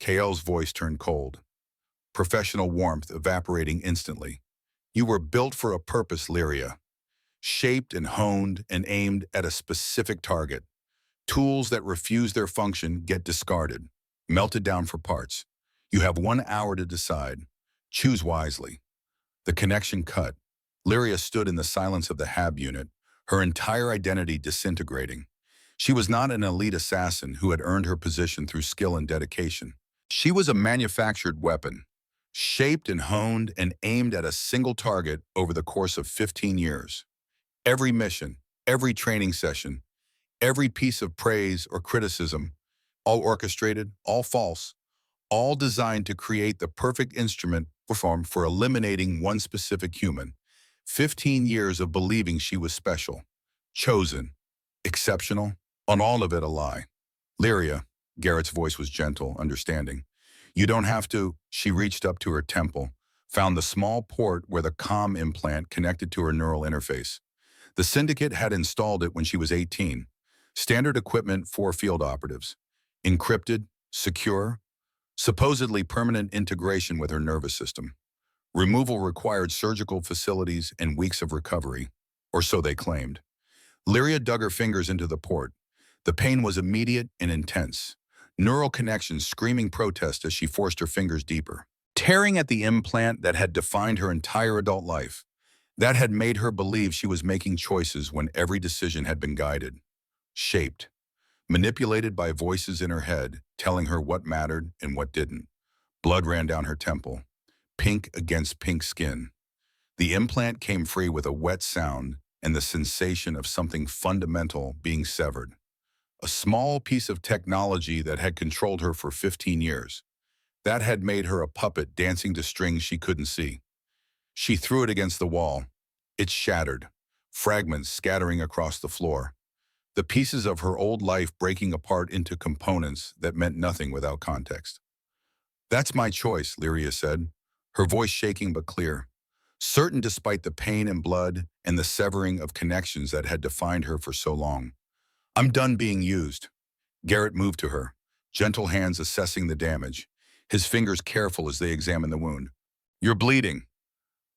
Kale's voice turned cold, professional warmth evaporating instantly. You were built for a purpose, Lyria, shaped and honed and aimed at a specific target. Tools that refuse their function get discarded, melted down for parts. You have 1 hour to decide. Choose wisely. The connection cut. Lyria stood in the silence of the HAB unit, her entire identity disintegrating. She was not an elite assassin who had earned her position through skill and dedication. She was a manufactured weapon, shaped and honed and aimed at a single target over the course of 15 years. Every mission, every training session, every piece of praise or criticism, all orchestrated, all false, all designed to create the perfect instrument for eliminating one specific human. 15 years of believing she was special, chosen, exceptional, on all of it a lie. Lyria, Garrett's voice was gentle, understanding. You don't have to. She reached up to her temple, found the small port where the comm implant connected to her neural interface. The syndicate had installed it when she was 18. Standard equipment for field operatives. Encrypted, secure, supposedly permanent integration with her nervous system. Removal required surgical facilities and weeks of recovery, or so they claimed. Lyria dug her fingers into the port. The pain was immediate and intense. Neural connections screaming protest as she forced her fingers deeper, tearing at the implant that had defined her entire adult life, that had made her believe she was making choices when every decision had been guided, shaped, manipulated by voices in her head telling her what mattered and what didn't. Blood ran down her temple, pink against pink skin. The implant came free with a wet sound and the sensation of something fundamental being severed. A small piece of technology that had controlled her for 15 years. That had made her a puppet dancing to strings she couldn't see. She threw it against the wall. It shattered, fragments scattering across the floor. The pieces of her old life breaking apart into components that meant nothing without context. That's my choice, Lyria said, her voice shaking but clear, certain despite the pain and blood and the severing of connections that had defined her for so long. I'm done being used. Garrett moved to her, gentle hands assessing the damage, his fingers careful as they examined the wound. You're bleeding.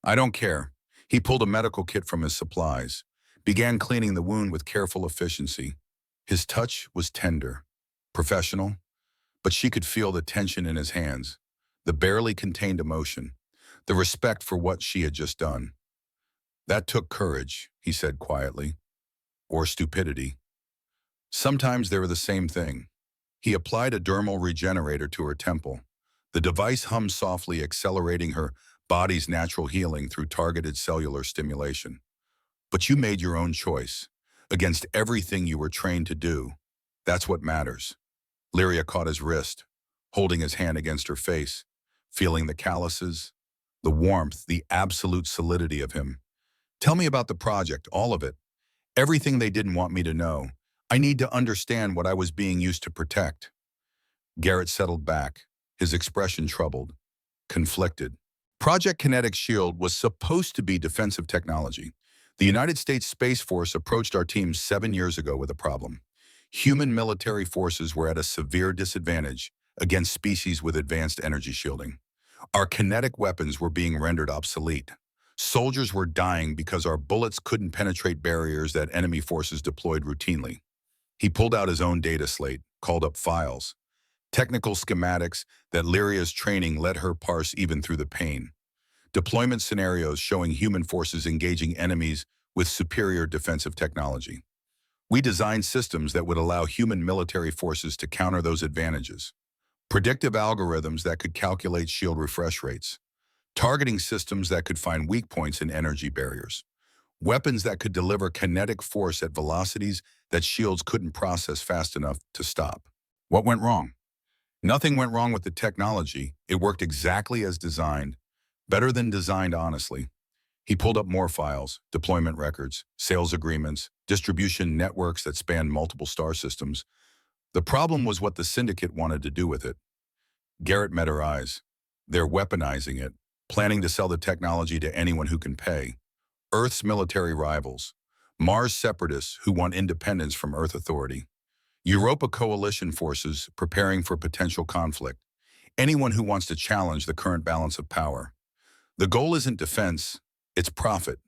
I don't care. He pulled a medical kit from his supplies, began cleaning the wound with careful efficiency. His touch was tender, professional, but she could feel the tension in his hands, the barely contained emotion, the respect for what she had just done. That took courage, he said quietly, or stupidity. Sometimes they were the same thing. He applied a dermal regenerator to her temple. The device hummed softly, accelerating her body's natural healing through targeted cellular stimulation. But you made your own choice, against everything you were trained to do. That's what matters. Lyria caught his wrist, holding his hand against her face, feeling the calluses, the warmth, the absolute solidity of him. Tell me about the project, all of it. Everything they didn't want me to know. I need to understand what I was being used to protect. Garrett settled back, his expression troubled, conflicted. Project Kinetic Shield was supposed to be defensive technology. The United States Space Force approached our team 7 years ago with a problem. Human military forces were at a severe disadvantage against species with advanced energy shielding. Our kinetic weapons were being rendered obsolete. Soldiers were dying because our bullets couldn't penetrate barriers that enemy forces deployed routinely. He pulled out his own data slate, called up files, technical schematics that Lyria's training let her parse even through the pain. Deployment scenarios showing human forces engaging enemies with superior defensive technology. We designed systems that would allow human military forces to counter those advantages. Predictive algorithms that could calculate shield refresh rates. Targeting systems that could find weak points in energy barriers. Weapons that could deliver kinetic force at velocities that shields couldn't process fast enough to stop. What went wrong? Nothing went wrong with the technology. It worked exactly as designed, better than designed, honestly. He pulled up more files, deployment records, sales agreements, distribution networks that spanned multiple star systems. The problem was what the syndicate wanted to do with it. Garrett met her eyes. They're weaponizing it, planning to sell the technology to anyone who can pay. Earth's military rivals, Mars separatists who want independence from Earth authority, Europa coalition forces preparing for potential conflict, anyone who wants to challenge the current balance of power. The goal isn't defense, it's profit.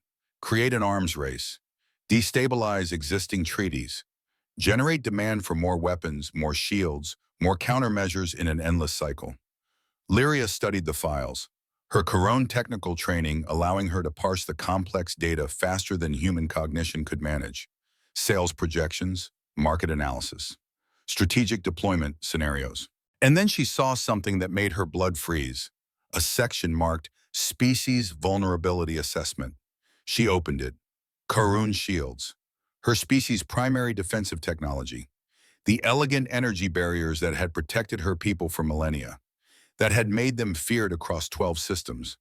Create an arms race, destabilize existing treaties, generate demand for more weapons, more shields, more countermeasures in an endless cycle. Lyria studied the files, her Corone technical training allowing her to parse the complex data faster than human cognition could manage. Sales projections, market analysis, strategic deployment scenarios. And then she saw something that made her blood freeze, a section marked Species Vulnerability Assessment. She opened it. Karun shields, her species' primary defensive technology, the elegant energy barriers that had protected her people for millennia, that had made them feared across 12 systems,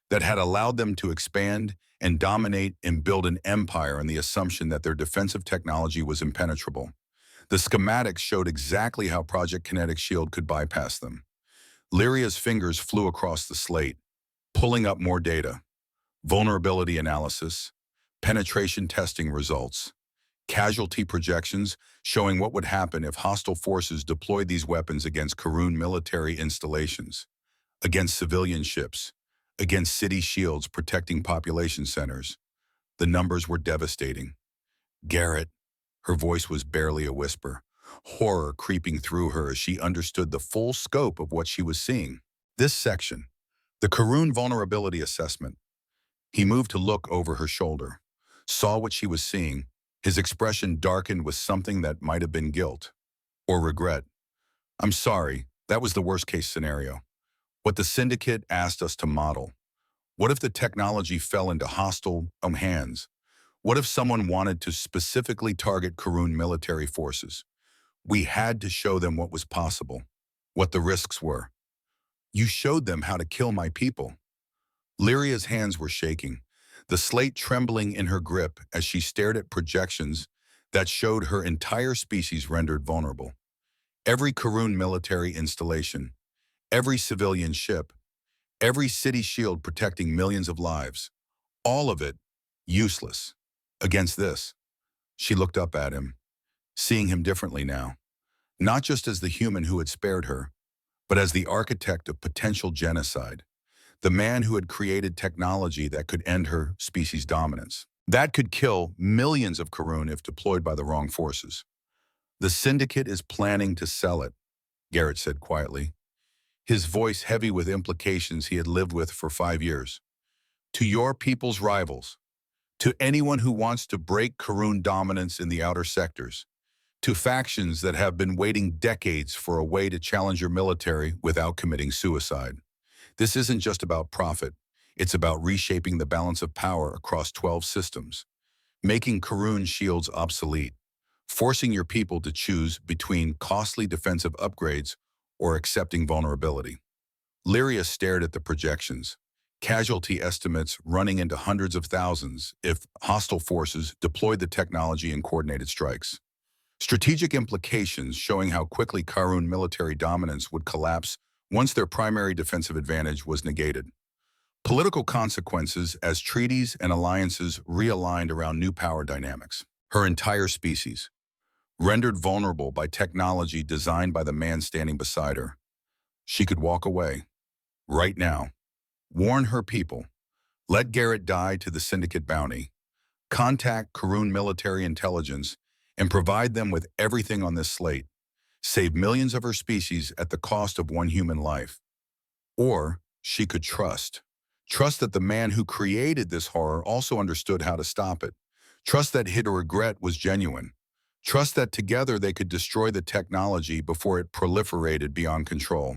that had allowed them to expand and dominate and build an empire on the assumption that their defensive technology was impenetrable. The schematics showed exactly how Project Kinetic Shield could bypass them. Lyria's fingers flew across the slate, pulling up more data, vulnerability analysis, penetration testing results, casualty projections showing what would happen if hostile forces deployed these weapons against Karun military installations, against civilian ships, against city shields protecting population centers. The numbers were devastating. Garrett, her voice was barely a whisper, horror creeping through her as she understood the full scope of what she was seeing. This section, the Karun Vulnerability Assessment. He moved to look over her shoulder, saw what she was seeing. His expression darkened with something that might have been guilt or regret. I'm sorry, that was the worst-case scenario. What the syndicate asked us to model. What if the technology fell into hostile hands? What if someone wanted to specifically target Karun military forces? We had to show them what was possible, what the risks were. You showed them how to kill my people. Lyria's hands were shaking, the slate trembling in her grip as she stared at projections that showed her entire species rendered vulnerable. Every Karun military installation, every civilian ship, every city shield protecting millions of lives, all of it useless. Against this, she looked up at him, seeing him differently now, not just as the human who had spared her, but as the architect of potential genocide, the man who had created technology that could end her species' dominance, that could kill millions of Karun if deployed by the wrong forces. The syndicate is planning to sell it, Garrett said quietly, his voice heavy with implications he had lived with for 5 years. To your people's rivals, to anyone who wants to break Karun dominance in the outer sectors, to factions that have been waiting decades for a way to challenge your military without committing suicide. This isn't just about profit. It's about reshaping the balance of power across 12 systems, making Karun shields obsolete, forcing your people to choose between costly defensive upgrades or accepting vulnerability. Lyria stared at the projections, casualty estimates running into hundreds of thousands if hostile forces deployed the technology in coordinated strikes. Strategic implications showing how quickly Karun military dominance would collapse once their primary defensive advantage was negated. Political consequences as treaties and alliances realigned around new power dynamics. Her entire species, rendered vulnerable by technology designed by the man standing beside her. She could walk away, right now, warn her people, let Garrett die to the syndicate bounty, contact Karun military intelligence, and provide them with everything on this slate, save millions of her species at the cost of one human life. Or she could trust that the man who created this horror also understood how to stop it, trust that his regret was genuine, trust that together they could destroy the technology before it proliferated beyond control.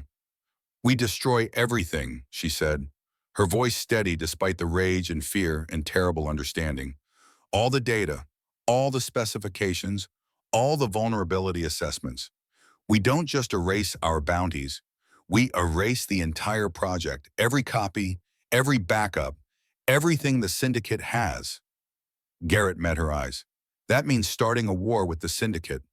We destroy everything, she said, her voice steady despite the rage and fear and terrible understanding. All the data, all the specifications, all the vulnerability assessments. We don't just erase our bounties, we erase the entire project, every copy, every backup, everything the syndicate has. Garrett met her eyes. That means starting a war with the syndicate.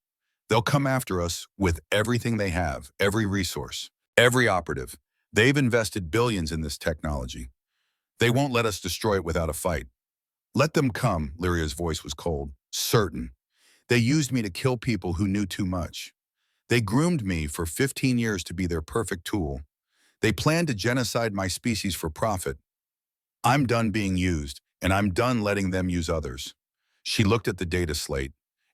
They'll come after us with everything they have, every resource, every operative. They've invested billions in this technology. They won't let us destroy it without a fight. Let them come, Lyria's voice was cold, certain. They used me to kill people who knew too much. They groomed me for 15 years to be their perfect tool. They planned to genocide my species for profit. I'm done being used, and I'm done letting them use others. She looked at the data slate,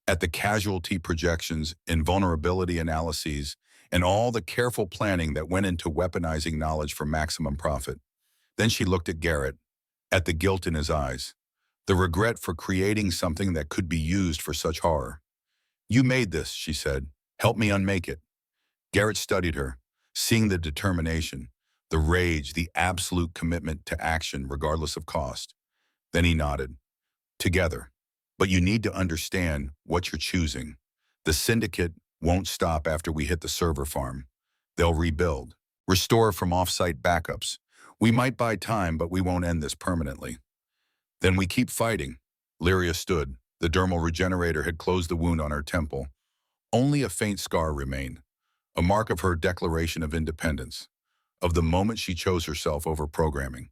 at the casualty projections and vulnerability analyses, and all the careful planning that went into weaponizing knowledge for maximum profit. Then she looked at Garrett, at the guilt in his eyes, the regret for creating something that could be used for such horror. You made this, she said. Help me unmake it. Garrett studied her, seeing the determination, the rage, the absolute commitment to action regardless of cost. Then he nodded. Together. But you need to understand what you're choosing. The syndicate won't stop after we hit the server farm. They'll rebuild, restore from off-site backups. We might buy time, but we won't end this permanently. Then we keep fighting. Lyria stood. The dermal regenerator had closed the wound on her temple. Only a faint scar remained, a mark of her declaration of independence, of the moment she chose herself over programming.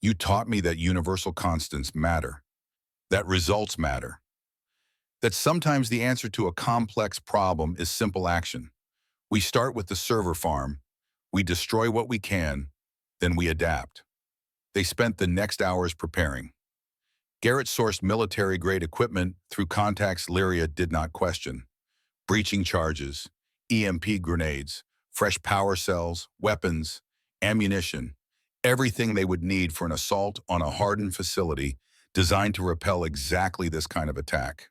You taught me that universal constants matter, that results matter, that sometimes the answer to a complex problem is simple action. We start with the server farm, we destroy what we can, then we adapt. They spent the next hours preparing. Garrett sourced military-grade equipment through contacts Lyria did not question. Breaching charges, EMP grenades, fresh power cells, weapons, ammunition, everything they would need for an assault on a hardened facility designed to repel exactly this kind of attack.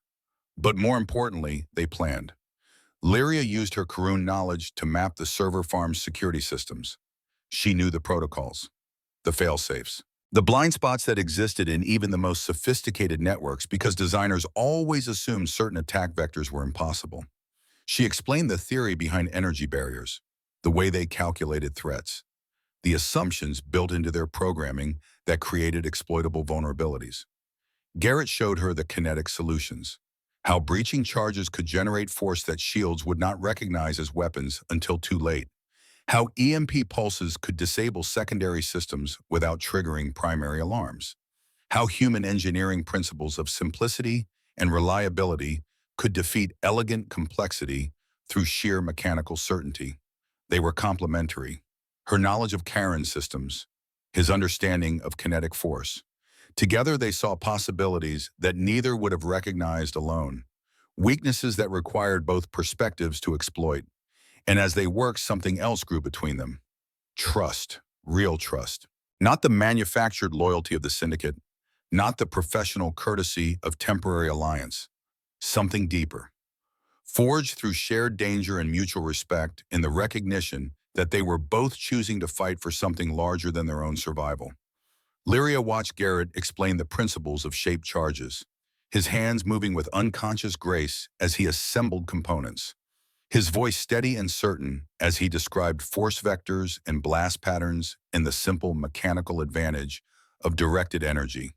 But more importantly, they planned. Lyria used her Karun knowledge to map the server farm's security systems. She knew the protocols, the fail-safes, the blind spots that existed in even the most sophisticated networks because designers always assumed certain attack vectors were impossible. She explained the theory behind energy barriers, the way they calculated threats, the assumptions built into their programming that created exploitable vulnerabilities. Garrett showed her the kinetic solutions, how breaching charges could generate force that shields would not recognize as weapons until too late, how EMP pulses could disable secondary systems without triggering primary alarms, how human engineering principles of simplicity and reliability could defeat elegant complexity through sheer mechanical certainty. They were complementary. Her knowledge of Karen's systems, his understanding of kinetic force. Together they saw possibilities that neither would have recognized alone, weaknesses that required both perspectives to exploit. And as they worked, something else grew between them. Trust, real trust. Not the manufactured loyalty of the syndicate, not the professional courtesy of temporary alliance. Something deeper. Forged through shared danger and mutual respect in the recognition that they were both choosing to fight for something larger than their own survival. Lyria watched Garrett explain the principles of shaped charges, his hands moving with unconscious grace as he assembled components, his voice steady and certain as he described force vectors and blast patterns and the simple mechanical advantage of directed energy.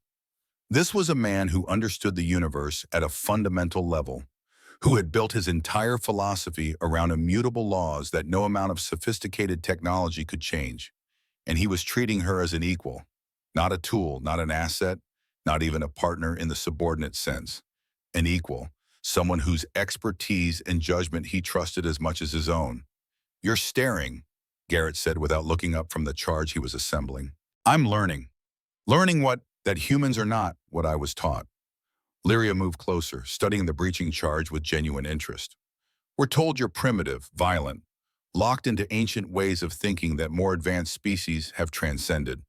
This was a man who understood the universe at a fundamental level, who had built his entire philosophy around immutable laws that no amount of sophisticated technology could change. And he was treating her as an equal, not a tool, not an asset, not even a partner in the subordinate sense. An equal, someone whose expertise and judgment he trusted as much as his own. You're staring, Garrett said without looking up from the charge he was assembling. I'm learning. Learning what? That humans are not what I was taught. Lyria moved closer, studying the breaching charge with genuine interest. We're told you're primitive, violent, locked into ancient ways of thinking that more advanced species have transcended.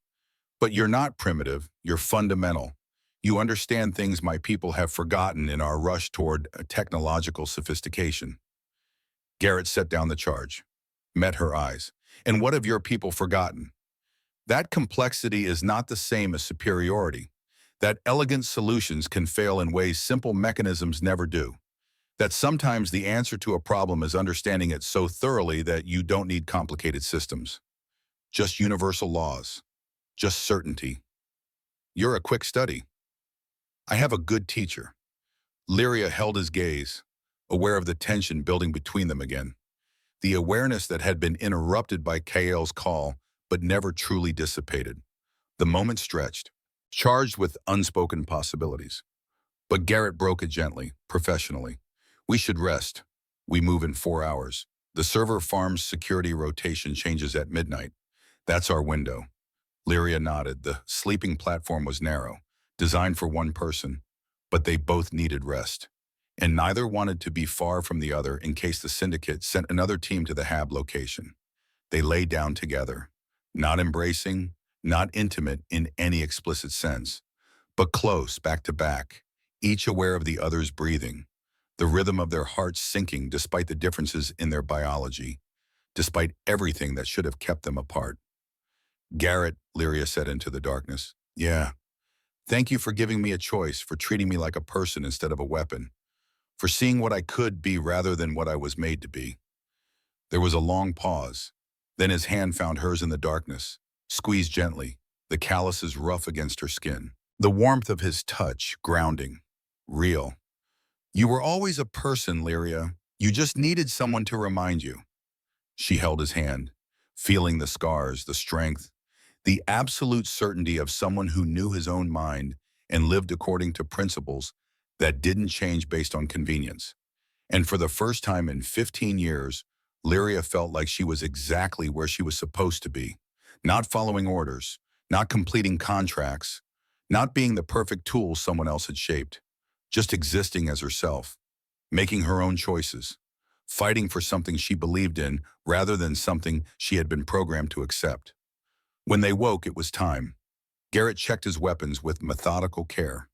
But you're not primitive, you're fundamental. You understand things my people have forgotten in our rush toward a technological sophistication. Garrett set down the charge, met her eyes. And what have your people forgotten? That complexity is not the same as superiority. That elegant solutions can fail in ways simple mechanisms never do. That sometimes the answer to a problem is understanding it so thoroughly that you don't need complicated systems. Just universal laws. Just certainty. You're a quick study. I have a good teacher. Lyria held his gaze, aware of the tension building between them again. The awareness that had been interrupted by Kael's call, but never truly dissipated. The moment stretched, charged with unspoken possibilities. But Garrett broke it gently, professionally. We should rest. We move in 4 hours. The server farm's security rotation changes at midnight. That's our window. Lyria nodded. The sleeping platform was narrow, designed for one person, but they both needed rest. And neither wanted to be far from the other in case the syndicate sent another team to the HAB location. They lay down together, not embracing, not intimate in any explicit sense, but close, back to back, each aware of the other's breathing, the rhythm of their hearts sinking despite the differences in their biology, despite everything that should have kept them apart. Garrett, Lyria said into the darkness. Yeah. Thank you for giving me a choice, for treating me like a person instead of a weapon, for seeing what I could be rather than what I was made to be. There was a long pause. Then his hand found hers in the darkness, squeezed gently, the calluses rough against her skin. The warmth of his touch, grounding, real. You were always a person, Lyria. You just needed someone to remind you. She held his hand, feeling the scars, the strength, the absolute certainty of someone who knew his own mind and lived according to principles that didn't change based on convenience. And for the first time in 15 years, Lyria felt like she was exactly where she was supposed to be, not following orders, not completing contracts, not being the perfect tool someone else had shaped, just existing as herself, making her own choices, fighting for something she believed in rather than something she had been programmed to accept. When they woke, it was time. Garrett checked his weapons with methodical care.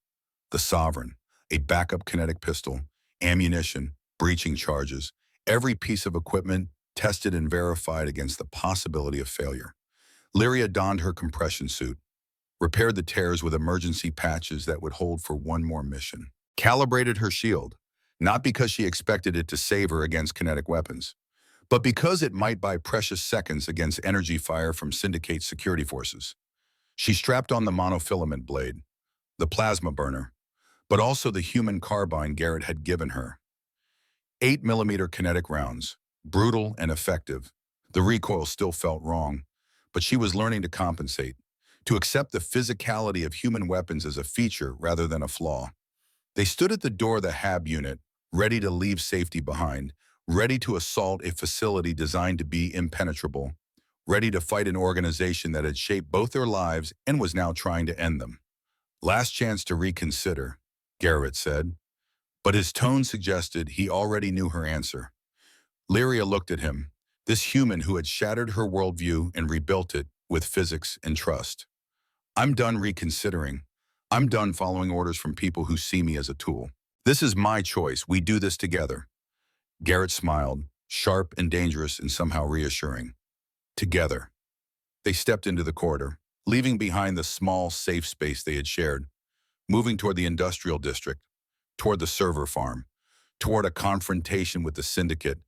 The Sovereign, a backup kinetic pistol, ammunition, breaching charges, every piece of equipment tested and verified against the possibility of failure. Lyria donned her compression suit, repaired the tears with emergency patches that would hold for one more mission, calibrated her shield, not because she expected it to save her against kinetic weapons, but because it might buy precious seconds against energy fire from Syndicate security forces. She strapped on the monofilament blade, the plasma burner, but also the human carbine Garrett had given her. 8mm kinetic rounds, brutal and effective. The recoil still felt wrong, but she was learning to compensate, to accept the physicality of human weapons as a feature rather than a flaw. They stood at the door of the HAB unit, ready to leave safety behind, ready to assault a facility designed to be impenetrable, ready to fight an organization that had shaped both their lives and was now trying to end them. Last chance to reconsider, Garrett said, but his tone suggested he already knew her answer. Lyria looked at him, this human who had shattered her worldview and rebuilt it with physics and trust. I'm done reconsidering. I'm done following orders from people who see me as a tool. This is my choice. We do this together. Garrett smiled, sharp and dangerous and somehow reassuring. Together. They stepped into the corridor, leaving behind the small, safe space they had shared, moving toward the industrial district, toward the server farm, toward a confrontation with the syndicate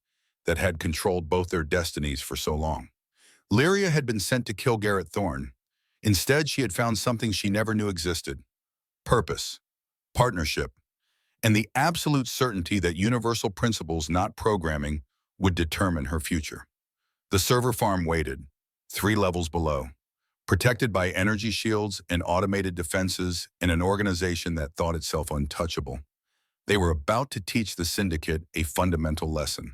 that had controlled both their destinies for so long. Lyria had been sent to kill Garrett Thorne. Instead, she had found something she never knew existed: purpose, partnership, and the absolute certainty that universal principles, not programming, would determine her future. The server farm waited, 3 levels below, protected by energy shields and automated defenses and an organization that thought itself untouchable. They were about to teach the syndicate a fundamental lesson: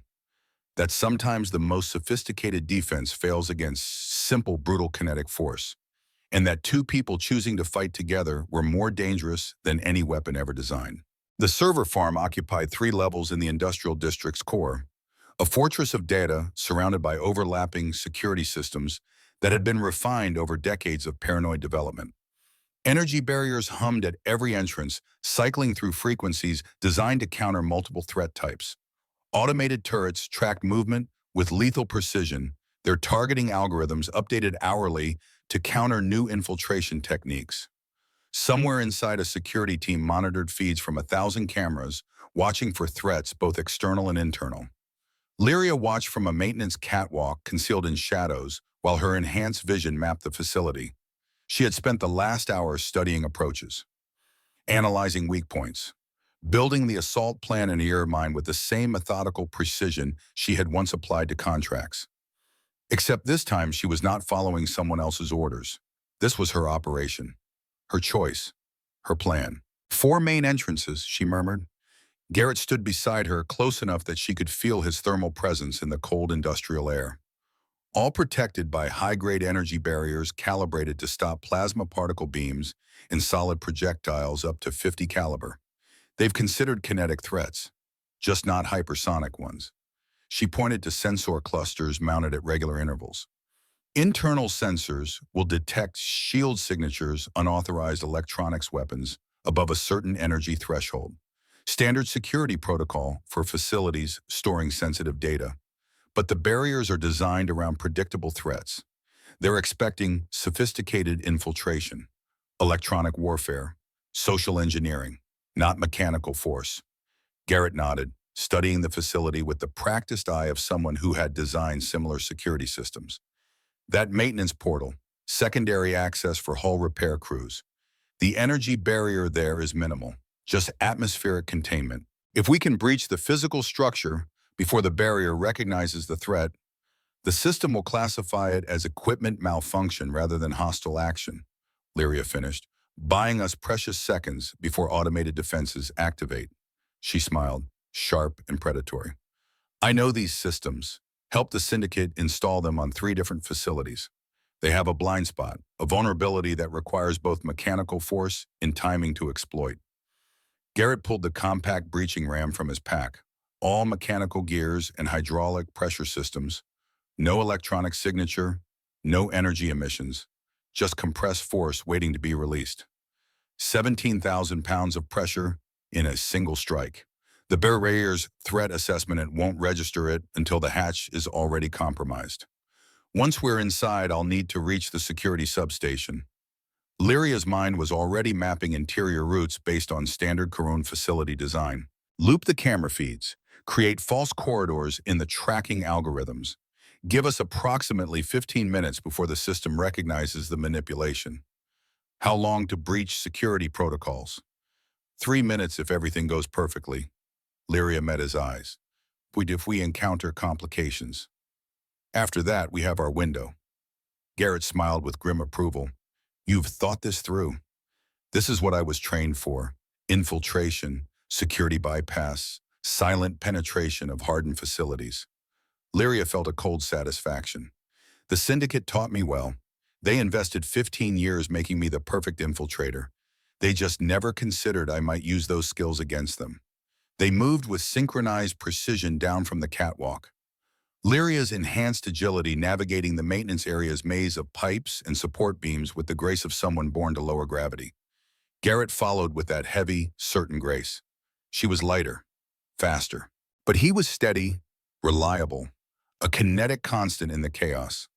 that sometimes the most sophisticated defense fails against simple, brutal kinetic force, and that two people choosing to fight together were more dangerous than any weapon ever designed. The server farm occupied 3 levels in the industrial district's core, a fortress of data surrounded by overlapping security systems that had been refined over decades of paranoid development. Energy barriers hummed at every entrance, cycling through frequencies designed to counter multiple threat types. Automated turrets tracked movement with lethal precision, their targeting algorithms updated hourly to counter new infiltration techniques. Somewhere inside, a security team monitored feeds from 1,000 cameras, watching for threats both external and internal. Lyria watched from a maintenance catwalk concealed in shadows while her enhanced vision mapped the facility. She had spent the last hours studying approaches, analyzing weak points, building the assault plan in her mind with the same methodical precision she had once applied to contracts. Except this time, she was not following someone else's orders. This was her operation, her choice, her plan. 4 main entrances, she murmured. Garrett stood beside her, close enough that she could feel his thermal presence in the cold industrial air. All protected by high-grade energy barriers calibrated to stop plasma particle beams and solid projectiles up to 50 caliber. They've considered kinetic threats, just not hypersonic ones. She pointed to sensor clusters mounted at regular intervals. Internal sensors will detect shield signatures, unauthorized electronics weapons above a certain energy threshold. Standard security protocol for facilities storing sensitive data. But the barriers are designed around predictable threats. They're expecting sophisticated infiltration, electronic warfare, social engineering, not mechanical force. Garrett nodded, studying the facility with the practiced eye of someone who had designed similar security systems. That maintenance portal, secondary access for hull repair crews. The energy barrier there is minimal, just atmospheric containment. If we can breach the physical structure before the barrier recognizes the threat, the system will classify it as equipment malfunction rather than hostile action, Lyria finished, buying us precious seconds before automated defenses activate. She smiled, sharp and predatory. I know these systems. Help the syndicate install them on 3 different facilities. They have a blind spot, a vulnerability that requires both mechanical force and timing to exploit. Garrett pulled the compact breaching ram from his pack. All mechanical gears and hydraulic pressure systems. No electronic signature, no energy emissions, just compressed force waiting to be released. 17,000 pounds of pressure in a single strike. The barrier's threat assessment won't register it until the hatch is already compromised. Once we're inside, I'll need to reach the security substation. Lyria's mind was already mapping interior routes based on standard Karun facility design. Loop the camera feeds, create false corridors in the tracking algorithms. Give us approximately 15 minutes before the system recognizes the manipulation. How long to breach security protocols? 3 minutes if everything goes perfectly. Lyria met his eyes. If we encounter complications. After that, we have our window. Garrett smiled with grim approval. You've thought this through. This is what I was trained for. Infiltration, security bypass, silent penetration of hardened facilities. Lyria felt a cold satisfaction. The syndicate taught me well. They invested 15 years making me the perfect infiltrator. They just never considered I might use those skills against them. They moved with synchronized precision down from the catwalk. Lyria's enhanced agility navigating the maintenance area's maze of pipes and support beams with the grace of someone born to lower gravity. Garrett followed with that heavy, certain grace. She was lighter, faster. But he was steady, reliable, a kinetic constant in the chaos.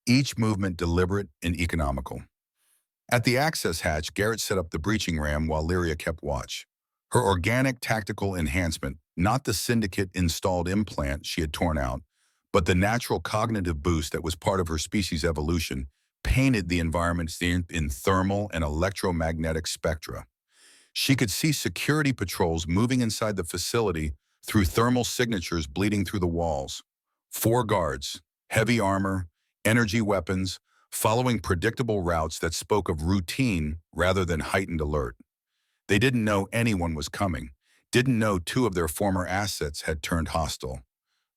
Each movement deliberate and economical. At the access hatch, Garrett set up the breaching ram while Lyria kept watch. Her organic tactical enhancement, not the syndicate-installed implant she had torn out, but the natural cognitive boost that was part of her species' evolution, painted the environment in thermal and electromagnetic spectra. She could see security patrols moving inside the facility through thermal signatures bleeding through the walls. 4 guards, heavy armor, energy weapons, following predictable routes that spoke of routine rather than heightened alert. They didn't know anyone was coming, didn't know 2 of their former assets had turned hostile.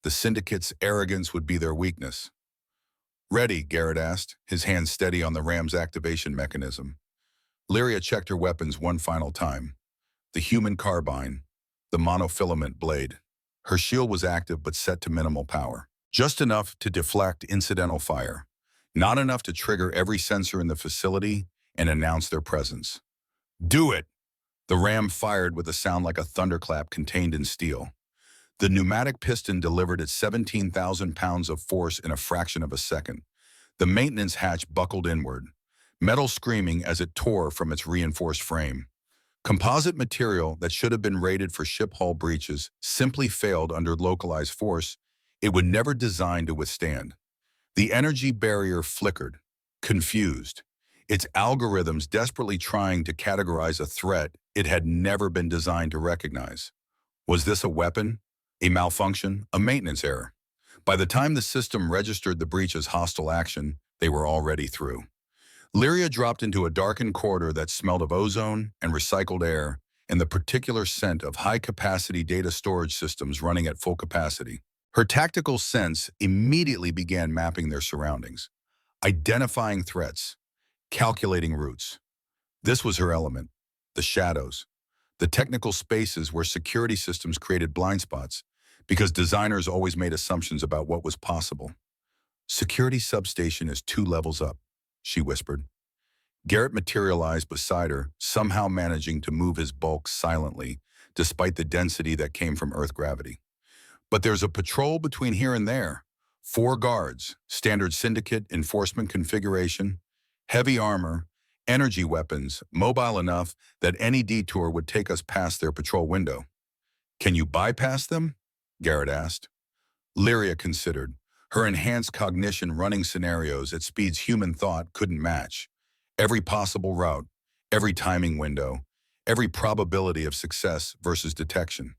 The syndicate's arrogance would be their weakness. Ready, Garrett asked, his hand steady on the ram's activation mechanism. Lyria checked her weapons one final time. The human carbine, the monofilament blade. Her shield was active but set to minimal power. Just enough to deflect incidental fire. Not enough to trigger every sensor in the facility and announce their presence. Do it! The ram fired with a sound like a thunderclap contained in steel. The pneumatic piston delivered its 17,000 pounds of force in a fraction of a second. The maintenance hatch buckled inward, metal screaming as it tore from its reinforced frame. Composite material that should have been rated for ship hull breaches simply failed under localized force it was never designed to withstand. The energy barrier flickered, confused, its algorithms desperately trying to categorize a threat it had never been designed to recognize. Was this a weapon? A malfunction? A maintenance error? By the time the system registered the breach as hostile action, they were already through. Lyria dropped into a darkened corridor that smelled of ozone and recycled air and the particular scent of high-capacity data storage systems running at full capacity. Her tactical sense immediately began mapping their surroundings, identifying threats, calculating routes. This was her element, the shadows, the technical spaces where security systems created blind spots because designers always made assumptions about what was possible. Security substation is 2 levels up, she whispered. Garrett materialized beside her, somehow managing to move his bulk silently, despite the density that came from Earth gravity. But there's a patrol between here and there. 4 guards, standard syndicate enforcement configuration, heavy armor, energy weapons, mobile enough that any detour would take us past their patrol window. Can you bypass them? Garrett asked. Lyria considered, her enhanced cognition running scenarios at speeds human thought couldn't match. Every possible route, every timing window, every probability of success versus detection.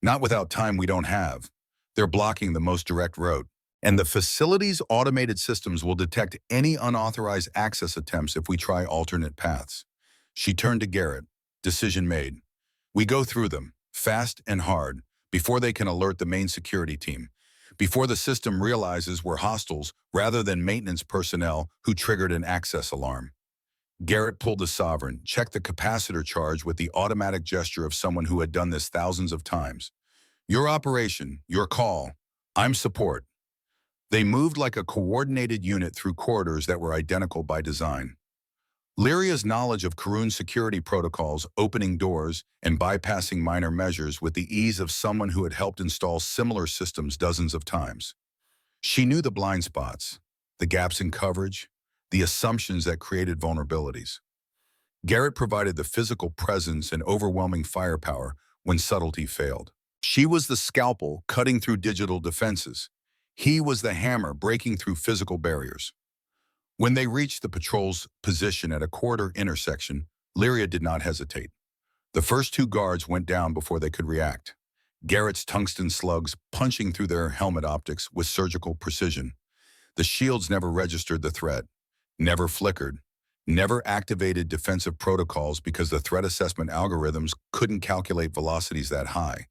Not without time we don't have. They're blocking the most direct route. And the facility's automated systems will detect any unauthorized access attempts if we try alternate paths. She turned to Garrett. Decision made. We go through them, fast and hard, before they can alert the main security team. Before the system realizes we're hostiles rather than maintenance personnel who triggered an access alarm. Garrett pulled the Sovereign, checked the capacitor charge with the automatic gesture of someone who had done this thousands of times. Your operation, your call, I'm support. They moved like a coordinated unit through corridors that were identical by design. Lyria's knowledge of Karun's security protocols, opening doors, and bypassing minor measures with the ease of someone who had helped install similar systems dozens of times. She knew the blind spots, the gaps in coverage, the assumptions that created vulnerabilities. Garrett provided the physical presence and overwhelming firepower when subtlety failed. She was the scalpel cutting through digital defenses. He was the hammer breaking through physical barriers. When they reached the patrol's position at a corridor intersection, Lyria did not hesitate. The first 2 guards went down before they could react. Garrett's tungsten slugs punching through their helmet optics with surgical precision. The shields never registered the threat, never flickered, never activated defensive protocols because the threat assessment algorithms couldn't calculate velocities that high.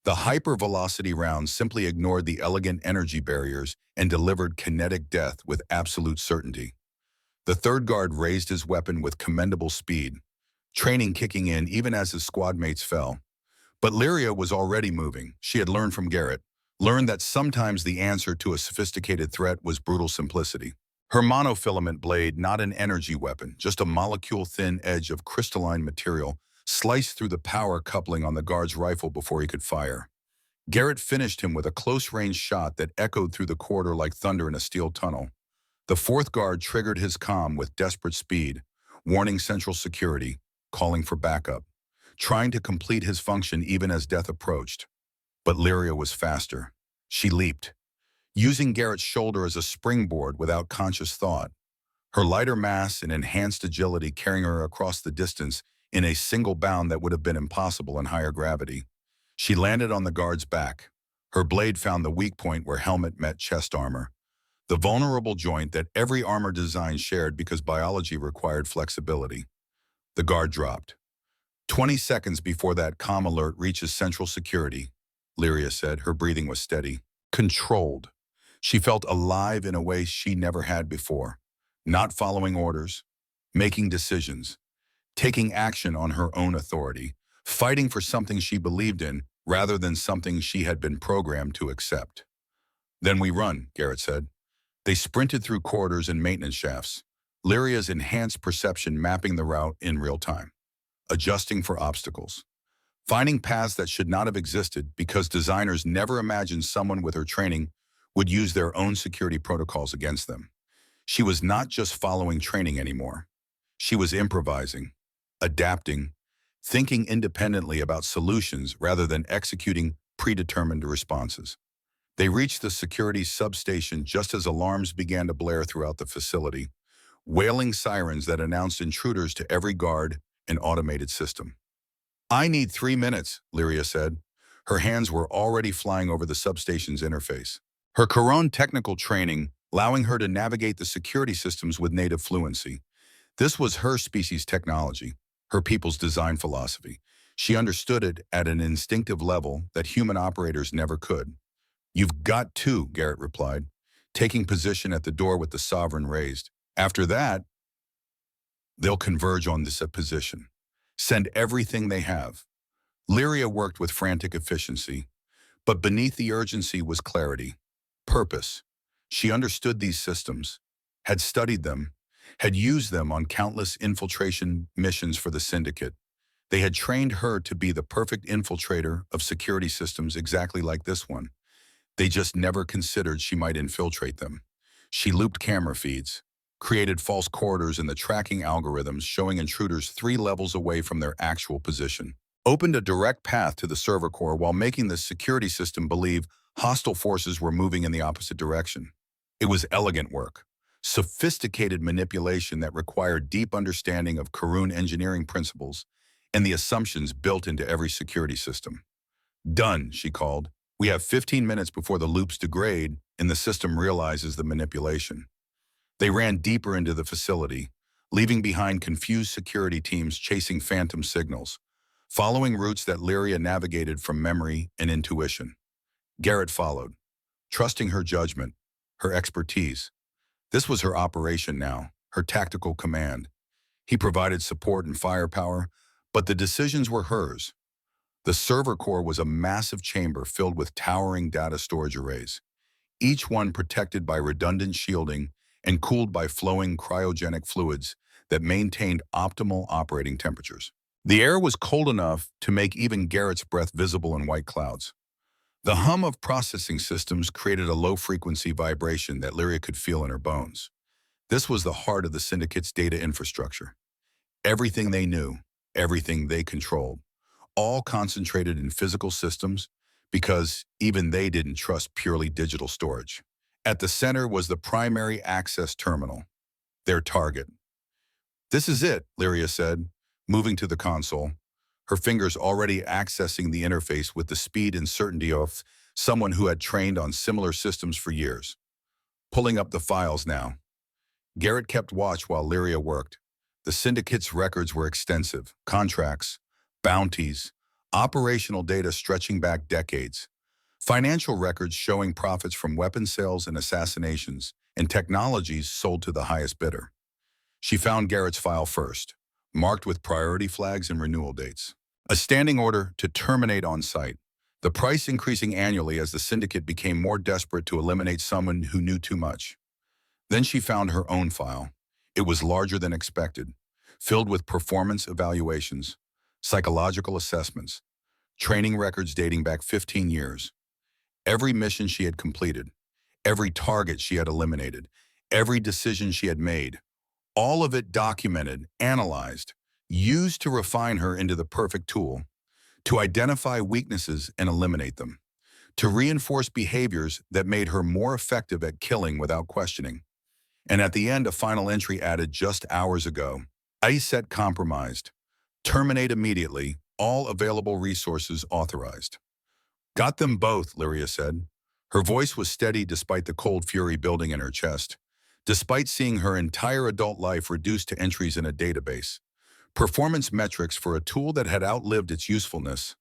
The hypervelocity rounds simply ignored the elegant energy barriers and delivered kinetic death with absolute certainty. The 3rd guard raised his weapon with commendable speed, training kicking in even as his squad mates fell. But Lyria was already moving. She had learned from Garrett, learned that sometimes the answer to a sophisticated threat was brutal simplicity. Her monofilament blade, not an energy weapon, just a molecule-thin edge of crystalline material, sliced through the power coupling on the guard's rifle before he could fire. Garrett finished him with a close-range shot that echoed through the corridor like thunder in a steel tunnel. The 4th guard triggered his comm with desperate speed, warning central security, calling for backup, trying to complete his function even as death approached. But Lyria was faster. She leaped, using Garrett's shoulder as a springboard without conscious thought. Her lighter mass and enhanced agility carrying her across the distance in a single bound that would have been impossible in higher gravity. She landed on the guard's back. Her blade found the weak point where helmet met chest armor, the vulnerable joint that every armor design shared because biology required flexibility. The guard dropped. 20 seconds before that comm alert reaches central security, Lyria said. Her breathing was steady, controlled. She felt alive in a way she never had before, not following orders, making decisions, taking action on her own authority, fighting for something she believed in rather than something she had been programmed to accept. Then we run, Garrett said. They sprinted through corridors and maintenance shafts, Lyria's enhanced perception mapping the route in real time, adjusting for obstacles, finding paths that should not have existed because designers never imagined someone with her training would use their own security protocols against them. She was not just following training anymore. She was improvising, adapting, thinking independently about solutions rather than executing predetermined responses. They reached the security substation just as alarms began to blare throughout the facility, wailing sirens that announced intruders to every guard and automated system. I need 3 minutes, Lyria said. Her hands were already flying over the substation's interface. Her Karun technical training allowing her to navigate the security systems with native fluency. This was her species' technology, her people's design philosophy. She understood it at an instinctive level that human operators never could. You've got to, Garrett replied, taking position at the door with the Sovereign raised. After that, they'll converge on this position. Send everything they have. Lyria worked with frantic efficiency, but beneath the urgency was clarity, purpose. She understood these systems, had studied them, had used them on countless infiltration missions for the Syndicate. They had trained her to be the perfect infiltrator of security systems exactly like this one. They just never considered she might infiltrate them. She looped camera feeds, created false corridors in the tracking algorithms showing intruders 3 levels away from their actual position, opened a direct path to the server core while making the security system believe hostile forces were moving in the opposite direction. It was elegant work, sophisticated manipulation that required deep understanding of Karun engineering principles and the assumptions built into every security system. Done, she called. We have 15 minutes before the loops degrade and the system realizes the manipulation. They ran deeper into the facility, leaving behind confused security teams chasing phantom signals, following routes that Lyria navigated from memory and intuition. Garrett followed, trusting her judgment, her expertise. This was her operation now, her tactical command. He provided support and firepower, but the decisions were hers. The server core was a massive chamber filled with towering data storage arrays, each one protected by redundant shielding and cooled by flowing cryogenic fluids that maintained optimal operating temperatures. The air was cold enough to make even Garrett's breath visible in white clouds. The hum of processing systems created a low-frequency vibration that Lyria could feel in her bones. This was the heart of the Syndicate's data infrastructure. Everything they knew, everything they controlled, all concentrated in physical systems because even they didn't trust purely digital storage. At the center was the primary access terminal, their target. "This is it," Lyria said, moving to the console, her fingers already accessing the interface with the speed and certainty of someone who had trained on similar systems for years. Pulling up the files now. Garrett kept watch while Lyria worked. The Syndicate's records were extensive: contracts, bounties, operational data stretching back decades, financial records showing profits from weapon sales and assassinations, and technologies sold to the highest bidder. She found Garrett's file first, marked with priority flags and renewal dates. A standing order to terminate on site, the price increasing annually as the Syndicate became more desperate to eliminate someone who knew too much. Then she found her own file. It was larger than expected, filled with performance evaluations, psychological assessments, training records dating back 15 years. Every mission she had completed, every target she had eliminated, every decision she had made, all of it documented, analyzed, used to refine her into the perfect tool, to identify weaknesses and eliminate them, to reinforce behaviors that made her more effective at killing without questioning. And at the end, a final entry added just hours ago. Set compromised. Terminate immediately. All available resources authorized. Got them both, Lyria said. Her voice was steady despite the cold fury building in her chest, despite seeing her entire adult life reduced to entries in a database. Performance metrics for a tool that had outlived its usefulness.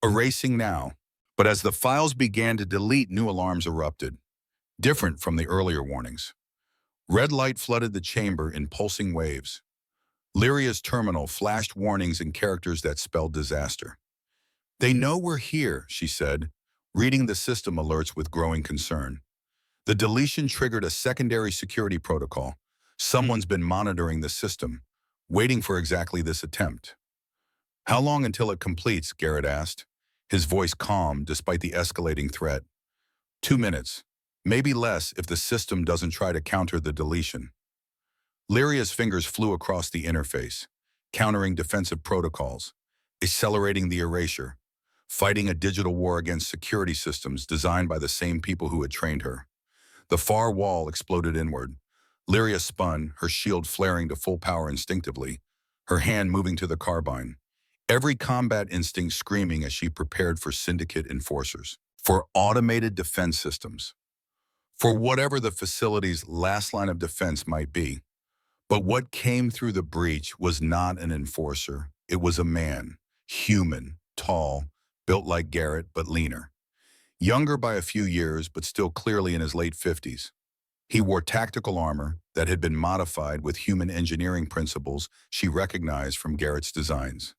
Erasing now. But as the files began to delete, new alarms erupted, different from the earlier warnings. Red light flooded the chamber in pulsing waves. Lyria's terminal flashed warnings in characters that spelled disaster. "They know we're here," she said, reading the system alerts with growing concern. The deletion triggered a secondary security protocol. Someone's been monitoring the system, waiting for exactly this attempt. "How long until it completes?" Garrett asked, his voice calm despite the escalating threat. 2 minutes, maybe less if the system doesn't try to counter the deletion. Lyria's fingers flew across the interface, countering defensive protocols, accelerating the erasure, fighting a digital war against security systems designed by the same people who had trained her. The far wall exploded inward. Lyria spun, her shield flaring to full power instinctively, her hand moving to the carbine, every combat instinct screaming as she prepared for Syndicate enforcers, for automated defense systems, for whatever the facility's last line of defense might be. But what came through the breach was not an enforcer. It was a man, human, tall, built like Garrett, but leaner. Younger by a few years, but still clearly in his late 50s. He wore tactical armor that had been modified with human engineering principles she recognized from Garrett's designs.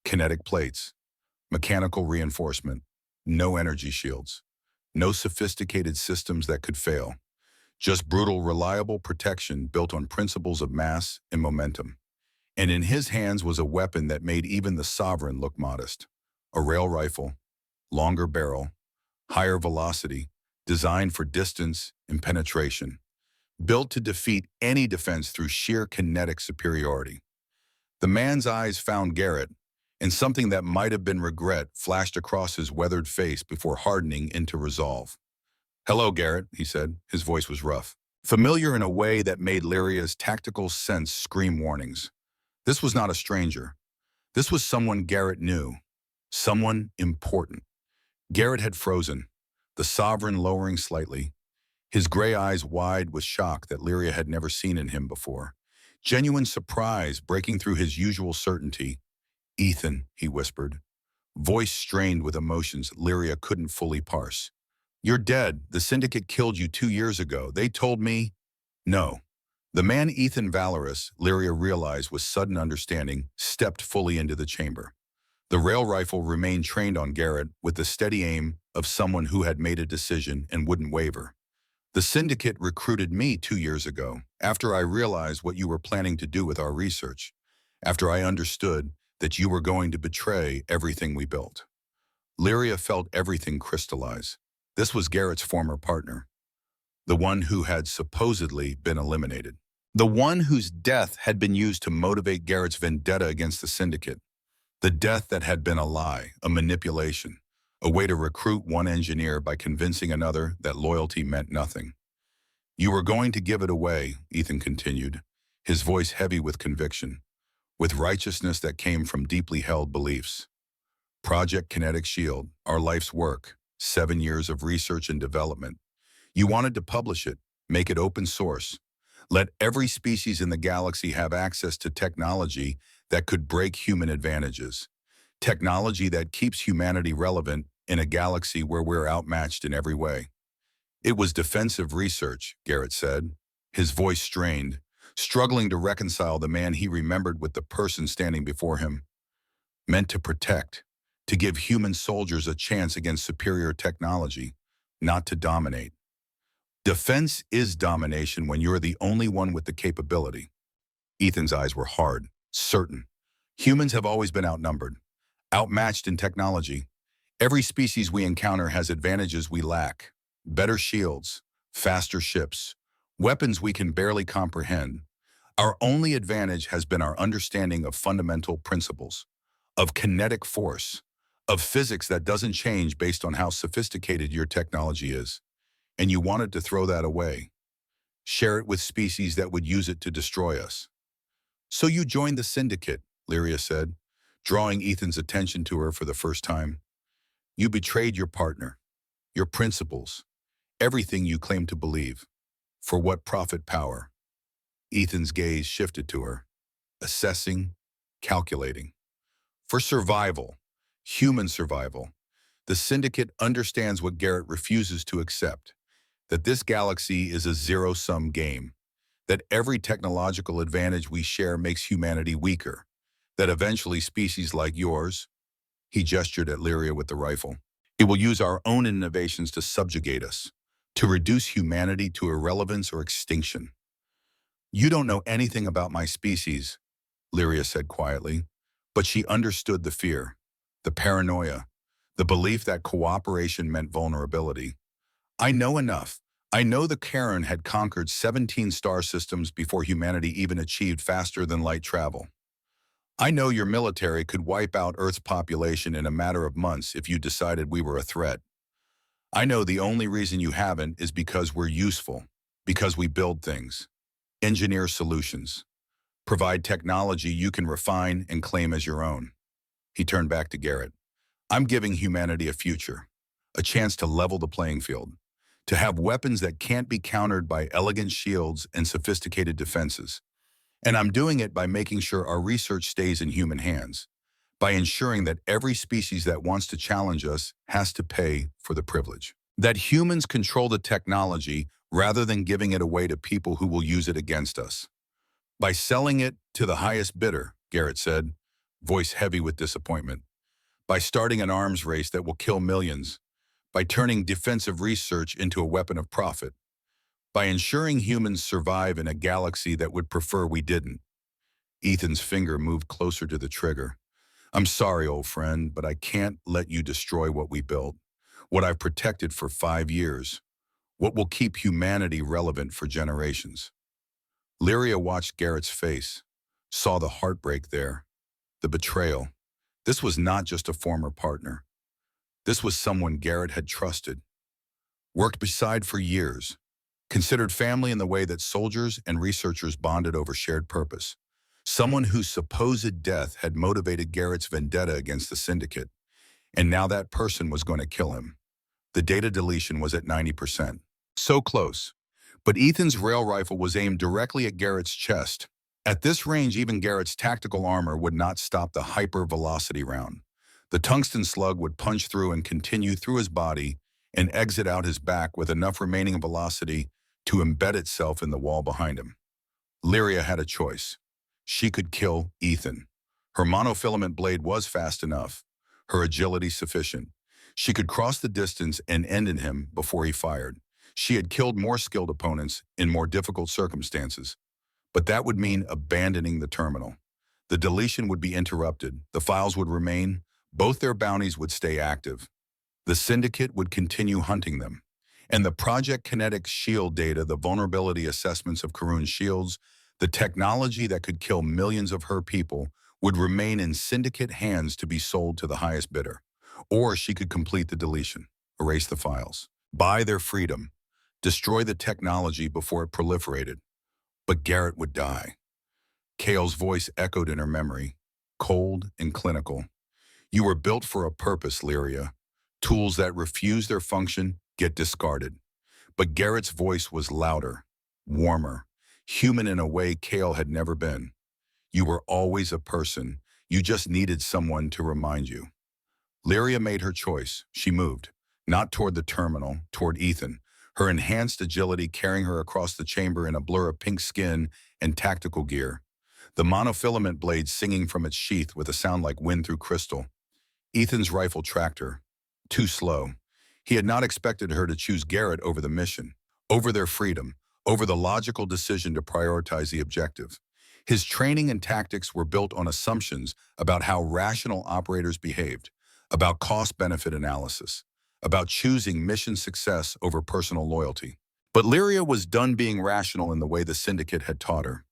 Kinetic plates, mechanical reinforcement, no energy shields, no sophisticated systems that could fail. Just brutal, reliable protection built on principles of mass and momentum. and in his hands was a weapon that made even the Sovereign look modest. A rail rifle, longer barrel, higher velocity, designed for distance and penetration, built to defeat any defense through sheer kinetic superiority. The man's eyes found Garrett, and something that might have been regret flashed across his weathered face before hardening into resolve. "Hello, Garrett," he said. His voice was rough, familiar in a way that made Lyria's tactical sense scream warnings. This was not a stranger. This was someone Garrett knew. Someone important. Garrett had frozen, the Sovereign lowering slightly, his gray eyes wide with shock that Lyria had never seen in him before. Genuine surprise breaking through his usual certainty. "Ethan," he whispered, voice strained with emotions Lyria couldn't fully parse. "You're dead. The Syndicate killed you 2 years ago. They told me—" "No." The man Ethan Valorous, Lyria realized with sudden understanding, stepped fully into the chamber. The rail rifle remained trained on Garrett with the steady aim of someone who had made a decision and wouldn't waver. "The Syndicate recruited me 2 years ago, after I realized what you were planning to do with our research, after I understood that you were going to betray everything we built." Lyria felt everything crystallize. This was Garrett's former partner, the one who had supposedly been eliminated. The one whose death had been used to motivate Garrett's vendetta against the Syndicate. The death that had been a lie, a manipulation, a way to recruit one engineer by convincing another that loyalty meant nothing. "You were going to give it away," Ethan continued, his voice heavy with conviction, with righteousness that came from deeply held beliefs. "Project Kinetic Shield, our life's work, 7 years of research and development. You wanted to publish it, make it open source. Let every species in the galaxy have access to technology that could break human advantages. Technology that keeps humanity relevant in a galaxy where we're outmatched in every way." "It was defensive research," Garrett said, his voice strained, struggling to reconcile the man he remembered with the person standing before him. "Meant to protect, to give human soldiers a chance against superior technology, not to dominate. Defense is domination when you're the only one with the capability." Ethan's eyes were hard, certain. "Humans have always been outnumbered, outmatched in technology. Every species we encounter has advantages we lack. Better shields, faster ships, weapons we can barely comprehend. Our only advantage has been our understanding of fundamental principles, of kinetic force, of physics that doesn't change based on how sophisticated your technology is. And you wanted to throw that away, share it with species that would use it to destroy us. So you joined the Syndicate," Lyria said, drawing Ethan's attention to her for the first time. "You betrayed your partner, your principles, everything you claimed to believe. For what profit? Power?" Ethan's gaze shifted to her, assessing, calculating. "For survival, human survival. The Syndicate understands what Garrett refuses to accept, that this galaxy is a zero-sum game, that every technological advantage we share makes humanity weaker, that eventually species like yours—" he gestured at Lyria with the rifle, "it will use our own innovations to subjugate us, to reduce humanity to irrelevance or extinction." "You don't know anything about my species," Lyria said quietly, but she understood the fear, the paranoia, the belief that cooperation meant vulnerability. "I know enough. I know the Karen had conquered 17 star systems before humanity even achieved faster-than-light travel. I know your military could wipe out Earth's population in a matter of months if you decided we were a threat. I know the only reason you haven't is because we're useful, because we build things, engineer solutions, provide technology you can refine and claim as your own." He turned back to Garrett. "I'm giving humanity a future, a chance to level the playing field, to have weapons that can't be countered by elegant shields and sophisticated defenses. And I'm doing it by making sure our research stays in human hands, by ensuring that every species that wants to challenge us has to pay for the privilege. That humans control the technology rather than giving it away to people who will use it against us. By selling it to the highest bidder," Garrett said, voice heavy with disappointment. "By starting an arms race that will kill millions. By turning defensive research into a weapon of profit. By ensuring humans survive in a galaxy that would prefer we didn't." Ethan's finger moved closer to the trigger. I'm sorry, old friend, but I can't let you destroy what we built, what I've protected for 5 years, what will keep humanity relevant for generations. Lyria watched Garrett's face, saw the heartbreak there, the betrayal. This was not just a former partner. This was someone Garrett had trusted, worked beside for years, considered family in the way that soldiers and researchers bonded over shared purpose. Someone whose supposed death had motivated Garrett's vendetta against the syndicate, and now that person was going to kill him. The data deletion was at 90%. So close. But Ethan's rail rifle was aimed directly at Garrett's chest. At this range, even Garrett's tactical armor would not stop the hyper-velocity round. The tungsten slug would punch through and continue through his body and exit out his back with enough remaining velocity to embed itself in the wall behind him. Lyria had a choice. She could kill Ethan. Her monofilament blade was fast enough, her agility sufficient. She could cross the distance and end in him before he fired. She had killed more skilled opponents in more difficult circumstances. But that would mean abandoning the terminal. The deletion would be interrupted, the files would remain, both their bounties would stay active. The syndicate would continue hunting them. And the Project Kinetic shield data, the vulnerability assessments of Karun's shields, the technology that could kill millions of her people, would remain in syndicate hands to be sold to the highest bidder. Or she could complete the deletion, erase the files, buy their freedom, destroy the technology before it proliferated. But Garrett would die. Kale's voice echoed in her memory, cold and clinical. You were built for a purpose, Lyria. Tools that refuse their function get discarded. But Garrett's voice was louder, warmer, human in a way Kale had never been. You were always a person. You just needed someone to remind you. Lyria made her choice. She moved, not toward the terminal, toward Ethan, her enhanced agility carrying her across the chamber in a blur of pink skin and tactical gear. The monofilament blade singing from its sheath with a sound like wind through crystal. Ethan's rifle tracked her. Too slow. He had not expected her to choose Garrett over the mission, over their freedom, over the logical decision to prioritize the objective. His training and tactics were built on assumptions about how rational operators behaved, about cost-benefit analysis, about choosing mission success over personal loyalty. But Lyria was done being rational in the way the syndicate had taught her.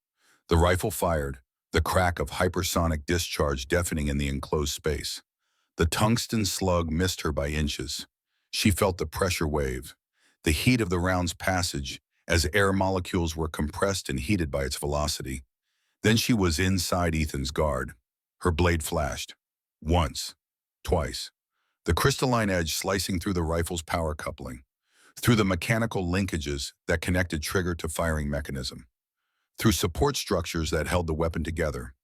The rifle fired, the crack of hypersonic discharge deafening in the enclosed space. The tungsten slug missed her by inches. She felt the pressure wave, the heat of the round's passage as air molecules were compressed and heated by its velocity. Then she was inside Ethan's guard. Her blade flashed. Once. Twice. The crystalline edge slicing through the rifle's power coupling, through the mechanical linkages that connected trigger to firing mechanism, through support structures that held the weapon together.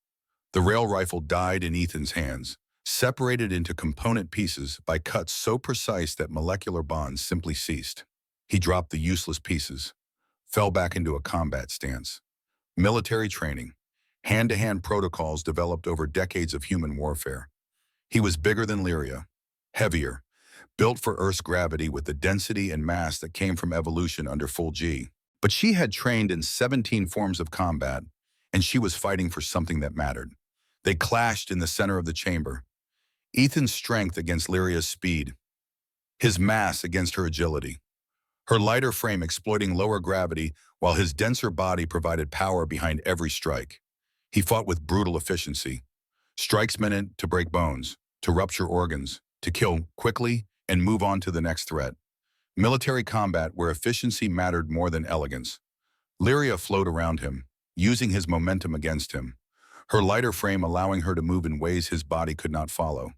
The rail rifle died in Ethan's hands, separated into component pieces by cuts so precise that molecular bonds simply ceased. He dropped the useless pieces, fell back into a combat stance. Military training, hand-to-hand protocols developed over decades of human warfare. He was bigger than Lyria, heavier, built for Earth's gravity with the density and mass that came from evolution under full G. But she had trained in 17 forms of combat, and she was fighting for something that mattered. They clashed in the center of the chamber. Ethan's strength against Lyria's speed, his mass against her agility, her lighter frame exploiting lower gravity while his denser body provided power behind every strike. He fought with brutal efficiency. Strikes meant to break bones, to rupture organs, to kill quickly and move on to the next threat. Military combat where efficiency mattered more than elegance. Lyria flowed around him, using his momentum against him, her lighter frame allowing her to move in ways his body could not follow.